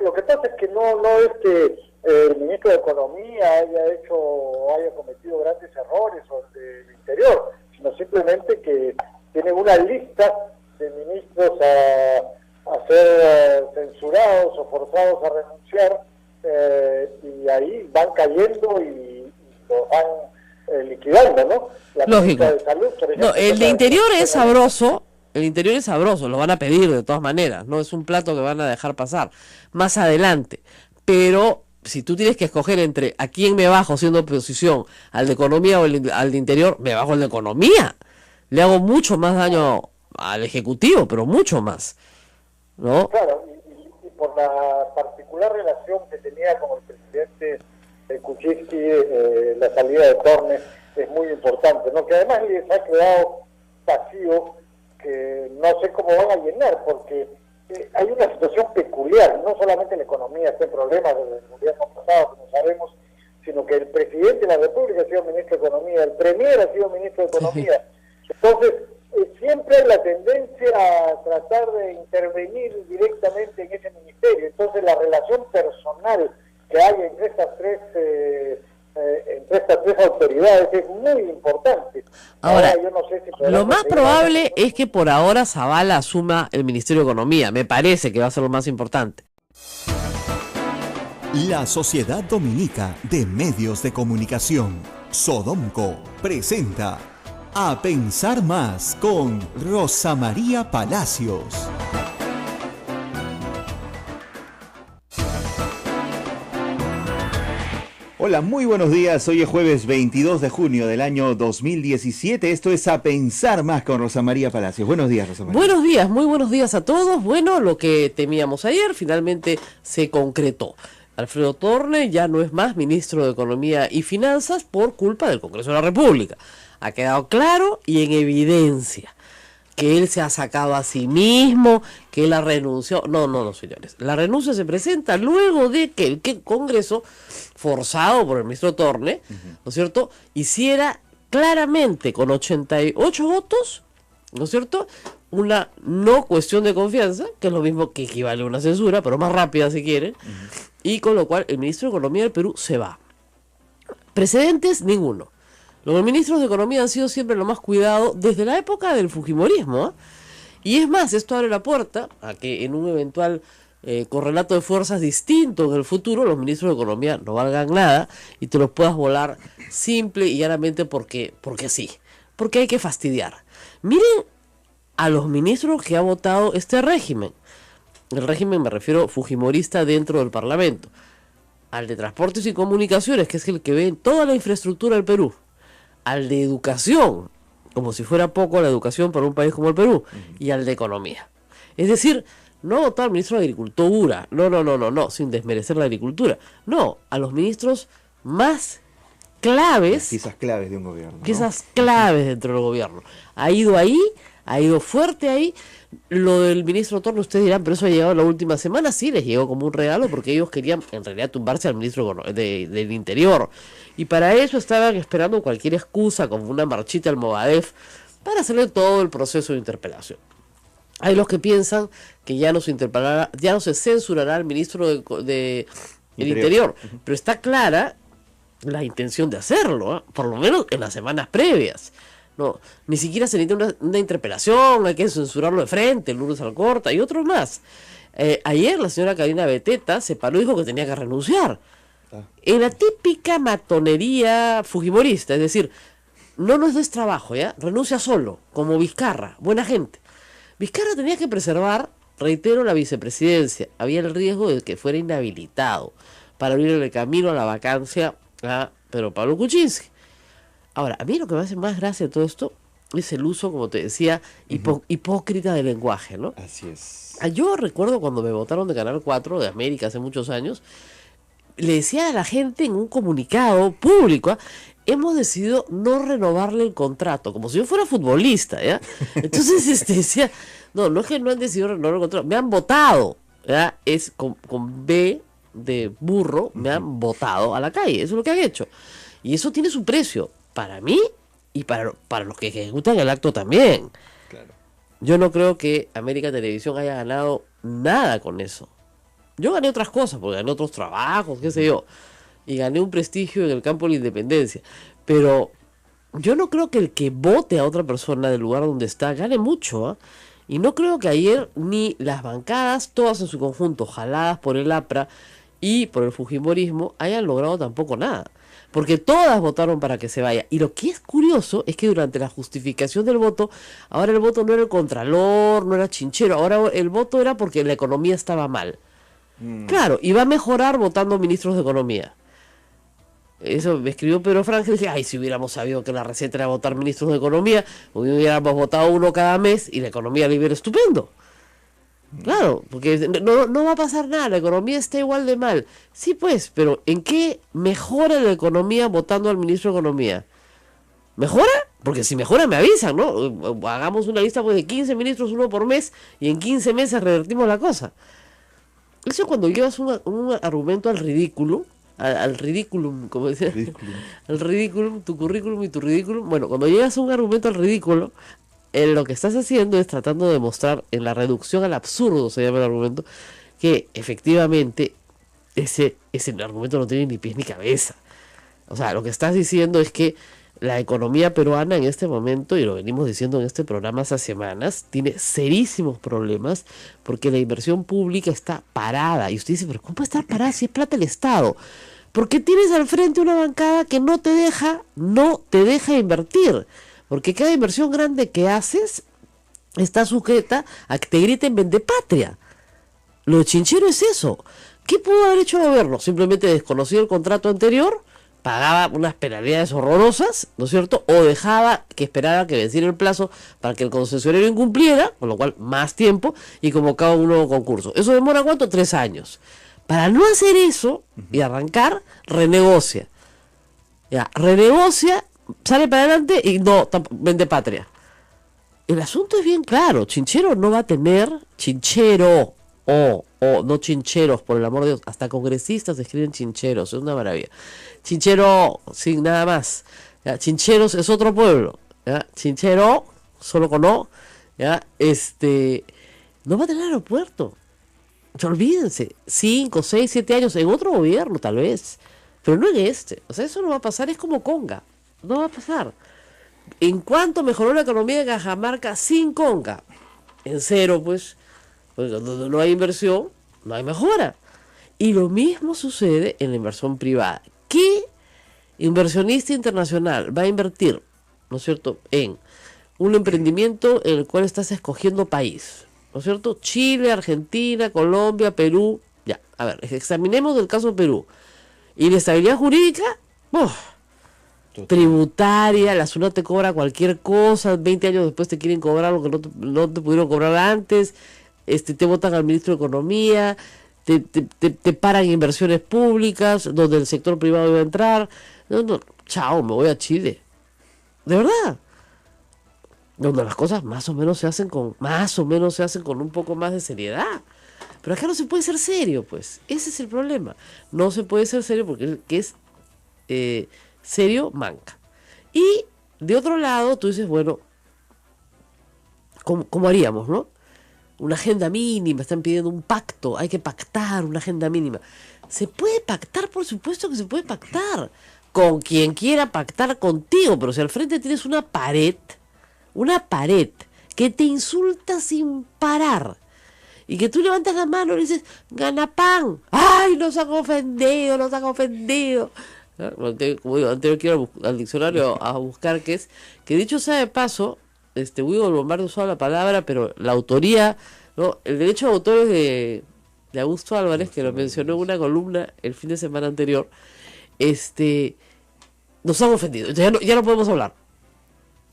lo que pasa es que no es que el ministro de Economía haya cometido grandes errores o el del Interior, sino simplemente que tienen una lista de ministros a ser censurados o forzados a renunciar, y ahí van cayendo y los van liquidando, ¿no? La Lógico. ministra de Salud, por ejemplo, No, el de Interior es sabroso, lo van a pedir de todas maneras, no es un plato que van a dejar pasar más adelante, pero si tú tienes que escoger entre a quién me bajo siendo oposición, al de Economía o al de Interior, me bajo al de Economía, le hago mucho más daño al Ejecutivo, pero mucho más, ¿no? Claro, y por la particular relación que tenía con el presidente Kuczynski, la salida de Torne es muy importante, ¿no? Que además les ha creado vacío que no sé cómo van a llenar, porque hay una situación peculiar, no solamente la economía está en problemas desde el gobierno pasado, como sabemos, sino que el presidente de la República ha sido ministro de Economía, el premier ha sido ministro de Economía. Entonces, siempre hay la tendencia a tratar de intervenir directamente en ese ministerio. Entonces, la relación personal que hay entre estas tres autoridades es muy importante. Ahora, yo no sé si lo más probable es que por ahora Zavala asuma el Ministerio de Economía, me parece que va a ser lo más importante. La Sociedad Dominica de Medios de Comunicación, Sodomco, presenta A Pensar Más con Rosa María Palacios. Hola, muy buenos días. Hoy es jueves 22 de junio del año 2017. Esto es A Pensar Más con Rosa María Palacios. Buenos días, Rosa María. Buenos días, muy buenos días a todos. Bueno, lo que temíamos ayer finalmente se concretó. Alfredo Torne ya no es más ministro de Economía y Finanzas por culpa del Congreso de la República. Ha quedado claro y en evidencia que él se ha sacado a sí mismo, que él ha renunciado. No, señores. La renuncia se presenta luego de que el Congreso, forzado por el ministro Torne, ¿no es cierto?, hiciera claramente con 88 votos, ¿no es cierto?, una no cuestión de confianza, que es lo mismo que equivale a una censura, pero más rápida si quieren, y con lo cual el ministro de Economía del Perú se va. Precedentes, ninguno. Los ministros de Economía han sido siempre lo más cuidado desde la época del fujimorismo, ¿eh? Y es más, esto abre la puerta a que en un eventual correlato de fuerzas distinto en el futuro, los ministros de Economía no valgan nada y te los puedas volar simple y llanamente porque sí, porque hay que fastidiar. Miren a los ministros que ha votado este régimen. El régimen me refiero fujimorista dentro del Parlamento. Al de Transportes y Comunicaciones, que es el que ve toda la infraestructura del Perú. Al de Educación, como si fuera poco la educación para un país como el Perú, y al de Economía. Es decir, no ha votado al ministro de Agricultura, no, sin desmerecer la agricultura. No, a los ministros más claves. Piezas claves de un gobierno, ¿no? Piezas claves dentro del gobierno. Ha ido ahí, ha ido fuerte ahí. Lo del ministro Torne, ustedes dirán, pero eso ha llegado la última semana. Sí, les llegó como un regalo porque ellos querían en realidad tumbarse al ministro del Interior. Y para eso estaban esperando cualquier excusa, como una marchita al Movadef, para hacerle todo el proceso de interpelación. Hay los que piensan que ya no se censurará al ministro del Interior, pero está clara la intención de hacerlo, ¿eh? Por lo menos en las semanas previas. No, ni siquiera se necesita una interpelación, hay que censurarlo de frente, Lourdes Alcorta y otros más. Ayer la señora Karina Beteta se paró y dijo que tenía que renunciar. En la típica matonería fujimorista, es decir, no nos des trabajo, ¿ya? Renuncia solo, como Vizcarra, buena gente. Vizcarra tenía que preservar, reitero, la vicepresidencia. Había el riesgo de que fuera inhabilitado para abrir el camino a la vacancia a Pedro Pablo Kuczynski. Ahora, a mí lo que me hace más gracia de todo esto es el uso, como te decía, hipócrita del lenguaje, ¿no? Así es. Yo recuerdo cuando me votaron de Canal 4 de América hace muchos años, le decía a la gente en un comunicado público, hemos decidido no renovarle el contrato, como si yo fuera futbolista, ¿ya? Entonces decía, no es que no han decidido renovar el contrato, me han votado, ¿ya? Es con B de burro me han botado a la calle. Eso es lo que han hecho. Y eso tiene su precio para mí y para los que ejecutan el acto también. Claro. Yo no creo que América Televisión haya ganado nada con eso. Yo gané otras cosas, porque gané otros trabajos, qué sé yo. Y gané un prestigio en el campo de la independencia. Pero yo no creo que el que vote a otra persona del lugar donde está gane mucho, ¿eh? Y no creo que ayer ni las bancadas, todas en su conjunto, jaladas por el APRA y por el fujimorismo, hayan logrado tampoco nada. Porque todas votaron para que se vaya. Y lo que es curioso es que durante la justificación del voto, ahora el voto no era el contralor, no era Chinchero, ahora el voto era porque la economía estaba mal. Claro, y va a mejorar votando ministros de economía. Eso me escribió Pedro Frangel y dije, ay, si hubiéramos sabido que la receta era votar ministros de economía, hubiéramos votado uno cada mes y la economía le iba estupendo. Claro, porque no va a pasar nada, la economía está igual de mal. Sí, pues, pero ¿en qué mejora la economía votando al ministro de Economía? ¿Mejora? Porque si mejora me avisan, ¿no? Hagamos una lista pues, de 15 ministros, uno por mes, y en 15 meses revertimos la cosa. Eso cuando llevas un argumento al ridículo, al ridículum, como decía, al ridículum, tu currículum y tu ridículum. Bueno, cuando llegas a un argumento al ridículo, lo que estás haciendo es tratando de demostrar en la reducción al absurdo, se llama el argumento, que efectivamente ese argumento no tiene ni pies ni cabeza. O sea, lo que estás diciendo es que la economía peruana en este momento, y lo venimos diciendo en este programa hace semanas, tiene serísimos problemas porque la inversión pública está parada. Y usted dice, pero ¿cómo puede estar parada si es plata del Estado? Porque tienes al frente una bancada que no te deja invertir. Porque cada inversión grande que haces está sujeta a que te griten vende patria. Lo de Chinchero es eso. ¿Qué pudo haber hecho el gobierno? Simplemente desconocía el contrato anterior, pagaba unas penalidades horrorosas, ¿no es cierto? O dejaba que esperara que venciera el plazo para que el concesionario incumpliera, con lo cual más tiempo, y convocaba un nuevo concurso. ¿Eso demora cuánto? 3 años. Para no hacer eso y arrancar, renegocia. Ya, renegocia, sale para adelante y no, vende patria. El asunto es bien claro. Chinchero no va a tener, Chinchero, no chincheros, por el amor de Dios, hasta congresistas escriben chincheros, es una maravilla. Chinchero, sin nada más. ¿Ya? Chincheros es otro pueblo. ¿Ya? Chinchero, solo con O, ¿ya? No va a tener aeropuerto. Olvídense, 5, 6, 7 años en otro gobierno tal vez, pero no en este. O sea, eso no va a pasar, es como Conga, no va a pasar. ¿En cuánto mejoró la economía de Cajamarca sin Conga? En cero, pues. Porque donde no hay inversión, no hay mejora. Y lo mismo sucede en la inversión privada. ¿Qué inversionista internacional va a invertir, ¿no es cierto?, en un emprendimiento en el cual estás escogiendo país? ¿No es cierto? Chile, Argentina, Colombia, Perú. Ya, a ver, examinemos el caso de Perú. Inestabilidad jurídica, tributaria, la SUNAT te cobra cualquier cosa, 20 años después te quieren cobrar lo que no te pudieron cobrar antes, te votan al ministro de Economía, te paran inversiones públicas, donde el sector privado iba a entrar. No, chao, me voy a Chile. De verdad. Donde las cosas más o menos se hacen con un poco más de seriedad. Pero acá no se puede ser serio, pues. Ese es el problema. No se puede ser serio porque el que es serio manca. Y de otro lado, tú dices, bueno, ¿cómo haríamos, no? Una agenda mínima, están pidiendo un pacto, hay que pactar una agenda mínima. ¿Se puede pactar? Por supuesto que se puede pactar. Con quien quiera pactar contigo, pero si al frente tienes una pared que te insulta sin parar y que tú levantas la mano y le dices, Ganapán, ¡ay, nos han ofendido! Como digo, antes quiero al diccionario a buscar qué es, que dicho sea de paso, Hugo Lombardi usó la palabra, pero la autoría, ¿no? El derecho de autor es de Augusto Álvarez, que lo mencionó en una columna el fin de semana anterior. Nos han ofendido, ya no podemos hablar,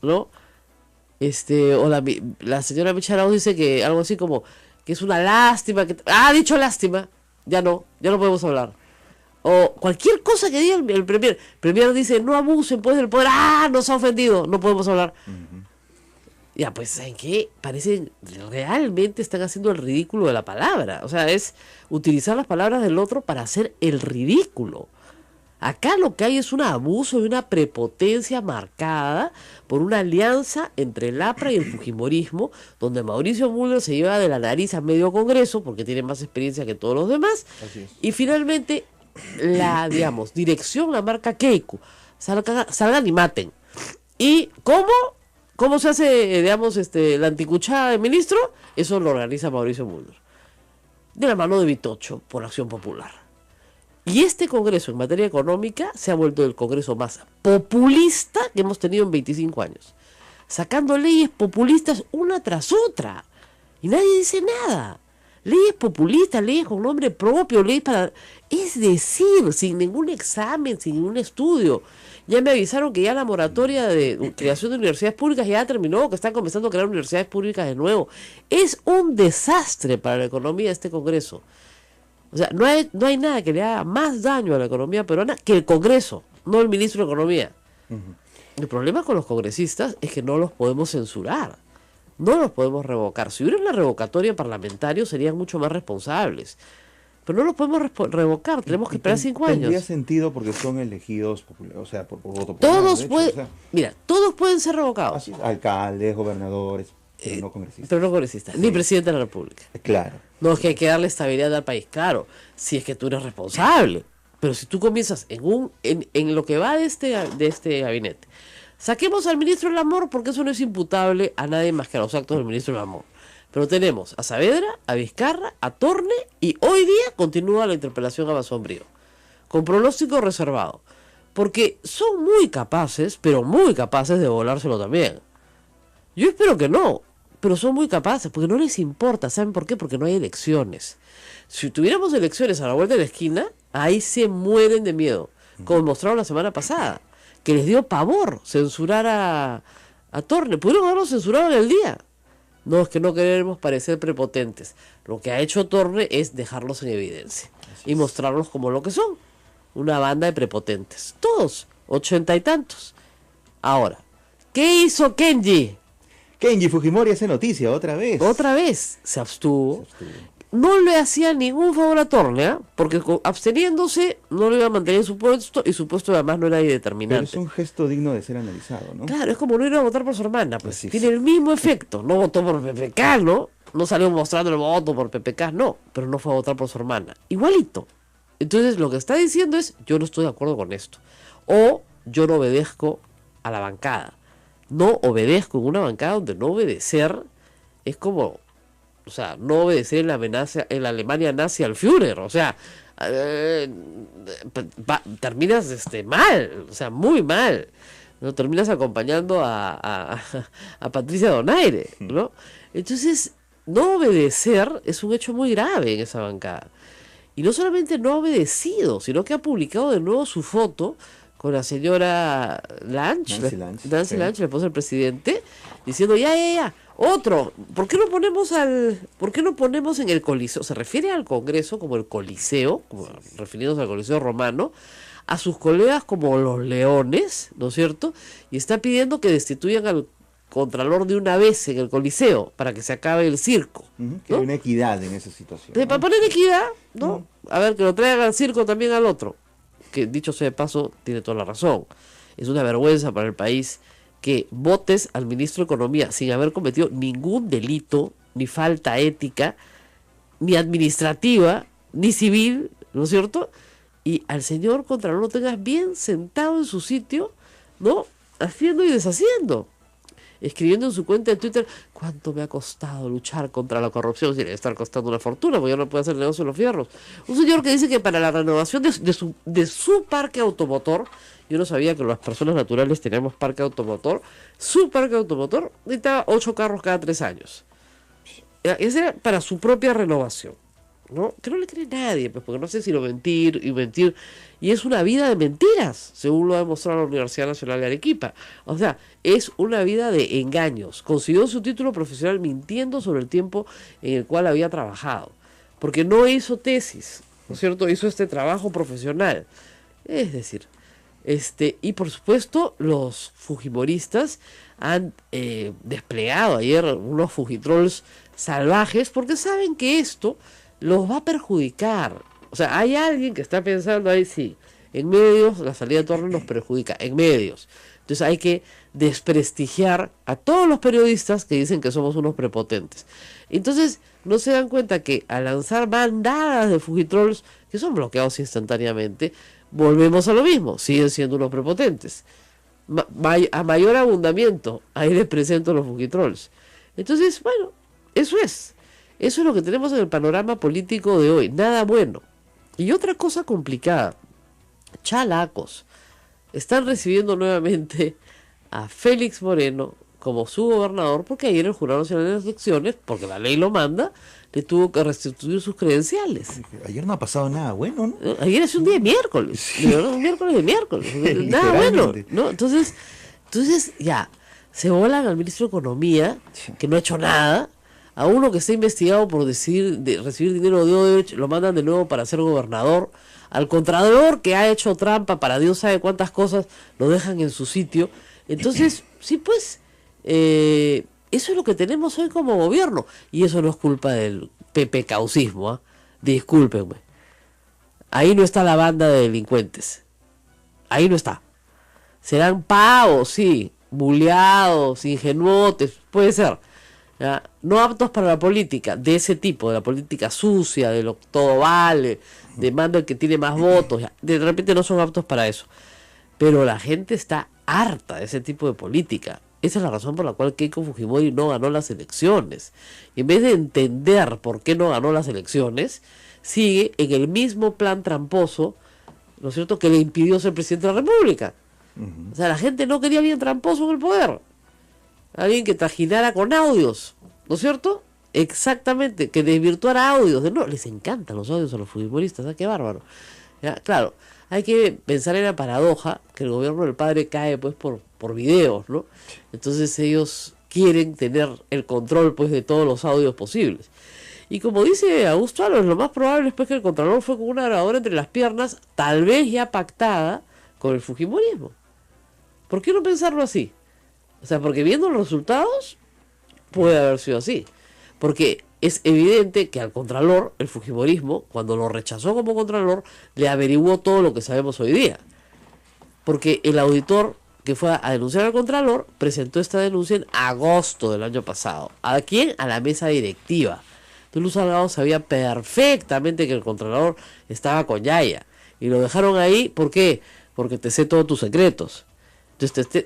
¿no? O la señora Micharaud dice que algo así como que es una lástima, ha dicho lástima, ya no podemos hablar. O cualquier cosa que diga el premier dice, no abusen pues del poder, nos ha ofendido, no podemos hablar. Ya, pues, ¿saben qué? Parecen, realmente están haciendo el ridículo de la palabra. O sea, es utilizar las palabras del otro para hacer el ridículo. Acá lo que hay es un abuso y una prepotencia marcada por una alianza entre el APRA y el fujimorismo, donde Mauricio Müller se lleva de la nariz a medio Congreso, porque tiene más experiencia que todos los demás, y finalmente la, digamos, dirección la marca Keiko. Salgan y maten. ¿Y cómo se hace, digamos, la anticuchada de ministro? Eso lo organiza Mauricio Müller, de la mano de Vitocho, por Acción Popular. Y este Congreso en materia económica se ha vuelto el Congreso más populista que hemos tenido en 25 años. Sacando leyes populistas una tras otra. Y nadie dice nada. Leyes populistas, leyes con nombre propio, leyes para... Es decir, sin ningún examen, sin ningún estudio. Ya me avisaron que ya la moratoria de creación de universidades públicas ya terminó, que están comenzando a crear universidades públicas de nuevo. Es un desastre para la economía de este Congreso. O sea, no hay nada que le haga más daño a la economía peruana que el Congreso, no el ministro de Economía. El problema con los congresistas es que no los podemos censurar, no los podemos revocar. Si hubiera una revocatoria parlamentaria serían mucho más responsables. Pero no los podemos revocar, tenemos que esperar 5 años. Tendría sentido porque son elegidos, o sea, por voto popular. Todos pueden, mira, todos pueden ser revocados. Así, alcaldes, gobernadores, pero no congresistas. Pero no congresistas, ni presidente de la República. Claro. No, es que hay que darle estabilidad al país, claro, si es que tú eres responsable. Pero si tú comienzas en lo que va de este gabinete, saquemos al ministro del Amor porque eso no es imputable a nadie más que a los actos del ministro del Amor. Pero tenemos a Saavedra, a Vizcarra, a Torne y hoy día continúa la interpelación a Basombrío, con pronóstico reservado. Porque son muy capaces, pero muy capaces de volárselo también. Yo espero que no, pero son muy capaces, porque no les importa. ¿Saben por qué? Porque no hay elecciones. Si tuviéramos elecciones a la vuelta de la esquina, ahí se mueren de miedo, como mostraron la semana pasada, que les dio pavor censurar a Torne. Pudieron haberlo censurado en el día. No, es que no queremos parecer prepotentes. Lo que ha hecho Torne es dejarlos en evidencia y mostrarlos como lo que son, una banda de prepotentes. Todos, 80 y tantos. Ahora, ¿qué hizo Kenji? Kenji Fujimori hace noticia otra vez. Otra vez se abstuvo. No le hacía ningún favor a Torne, ¿eh? Porque absteniéndose no le iba a mantener su puesto y su puesto además no era determinante. Pero es un gesto digno de ser analizado, ¿no? Claro, es como no ir a votar por su hermana, pues Así tiene el mismo efecto. No votó por PPK, ¿no? No salió mostrando el voto por PPK, no, pero no fue a votar por su hermana. Igualito. Entonces lo que está diciendo es, yo no estoy de acuerdo con esto. O yo no obedezco a la bancada. No obedezco en una bancada donde no obedecer es como... O sea, no obedecer en la amenaza en la Alemania nazi al Führer. O sea, terminas mal, o sea, muy mal. ¿No? Terminas acompañando a Patricia Donaire, ¿no? Entonces, no obedecer es un hecho muy grave en esa bancada. Y no solamente no ha obedecido, sino que ha publicado de nuevo su foto con la señora Lange, Nancy Lange, la esposa del presidente, diciendo ya, otro, ¿por qué no ponemos en el Coliseo? Se refiere al Congreso como el Coliseo, refiriéndose al Coliseo romano, a sus colegas como los leones, ¿no es cierto? Y está pidiendo que destituyan al Contralor de una vez en el Coliseo para que se acabe el circo. Que hay una equidad en esa situación. Para poner equidad, ¿no? A ver, que lo traigan al circo también al otro. Que dicho sea de paso, tiene toda la razón. Es una vergüenza para el país que votes al ministro de Economía sin haber cometido ningún delito, ni falta ética, ni administrativa, ni civil, ¿no es cierto? Y al señor Contralor lo tengas bien sentado en su sitio, ¿no? Haciendo y deshaciendo. Escribiendo en su cuenta de Twitter, ¿cuánto me ha costado luchar contra la corrupción? Si le estar costando una fortuna, porque ya no puede hacer negocio en los fierros. Un señor que dice que para la renovación de su parque automotor, yo no sabía que las personas naturales teníamos parque automotor, su parque automotor necesitaba 8 carros cada 3 años. Ese era para su propia renovación, ¿no? Que no le cree nadie, pues, porque no sé si lo mentir. Y es una vida de mentiras, según lo ha demostrado la Universidad Nacional de Arequipa. O sea, es una vida de engaños. Consiguió su título profesional mintiendo sobre el tiempo en el cual había trabajado. Porque no hizo tesis, ¿no es cierto? Hizo este trabajo profesional. Es decir, Y por supuesto, los fujimoristas han desplegado ayer unos fujitrolls salvajes porque saben que esto los va a perjudicar. O sea, hay alguien que está pensando ahí, sí, en medios la salida de Torres nos perjudica, en medios. Entonces hay que desprestigiar a todos los periodistas que dicen que somos unos prepotentes. Entonces no se dan cuenta que al lanzar bandadas de fujitrolls que son bloqueados instantáneamente, volvemos a lo mismo, siguen siendo unos prepotentes. A mayor abundamiento, ahí les presento los fujitrolls. Entonces, bueno, eso es lo que tenemos en el panorama político de hoy, nada bueno. Y otra cosa complicada, chalacos, están recibiendo nuevamente a Félix Moreno como su gobernador, porque ayer el Jurado Nacional de Elecciones, porque la ley lo manda, le tuvo que restituir sus credenciales. Ayer no ha pasado nada bueno, ¿no? Ayer es un día de miércoles, sí. De verdad, un miércoles de miércoles, nada bueno, ¿no? Entonces ya, se volan al ministro de Economía, que no ha hecho nada, a uno que está investigado por recibir dinero de Odebrecht, lo mandan de nuevo para ser gobernador, al contralor que ha hecho trampa para Dios sabe cuántas cosas, lo dejan en su sitio. Entonces, sí, pues, eso es lo que tenemos hoy como gobierno, y eso no es culpa del pepecaucismo, ¿eh? Discúlpenme, ahí no está la banda de delincuentes, ahí no está. Serán pavos, sí, buleados, ingenuotes, puede ser, ¿ya? No aptos para la política, de ese tipo, de la política sucia, de lo todo vale, de mando el que tiene más votos, ¿ya? De repente no son aptos para eso, pero la gente está harta de ese tipo de política. Esa es la razón por la cual Keiko Fujimori no ganó las elecciones. Y en vez de entender por qué no ganó las elecciones, sigue en el mismo plan tramposo, ¿no es cierto?, que le impidió ser presidente de la República. O sea, la gente no quería a alguien tramposo en el poder, alguien que trajinara con audios, ¿no es cierto? Exactamente, que desvirtuara audios. No, les encantan los audios a los fujimoristas, ¿ah? Qué bárbaro. ¿Ya? Claro, hay que pensar en la paradoja que el gobierno del padre cae pues por videos, ¿no? Entonces ellos quieren tener el control pues de todos los audios posibles. Y como dice Augusto Álvarez, lo más probable es pues que el contralor fue con una grabadora entre las piernas, tal vez ya pactada con el fujimorismo. ¿Por qué no pensarlo así? O sea, porque viendo los resultados puede haber sido así. Porque es evidente que al contralor, el fujimorismo, cuando lo rechazó como contralor, le averiguó todo lo que sabemos hoy día. Porque el auditor que fue a denunciar al contralor presentó esta denuncia en agosto del año pasado. ¿A quién? A la mesa directiva. Entonces Luz Salgado sabía perfectamente que el contralor estaba con Yaya. Y lo dejaron ahí, ¿por qué? Porque te sé todos tus secretos. Entonces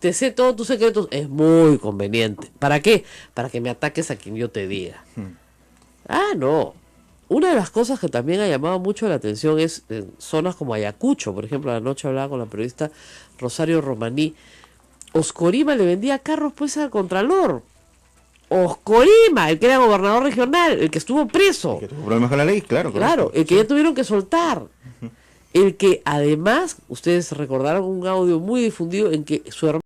te sé todos tus secretos, es muy conveniente. ¿Para qué? Para que me ataques a quien yo te diga. No. Una de las cosas que también ha llamado mucho la atención es en zonas como Ayacucho. Por ejemplo, anoche hablaba con la periodista Rosario Romaní. Oscorima le vendía carros pues al contralor. Oscorima, el que era gobernador regional, el que estuvo preso. El que tuvo problemas con la ley, claro. Claro, el que ya tuvieron que soltar. El que además, ustedes recordaron un audio muy difundido en que su hermano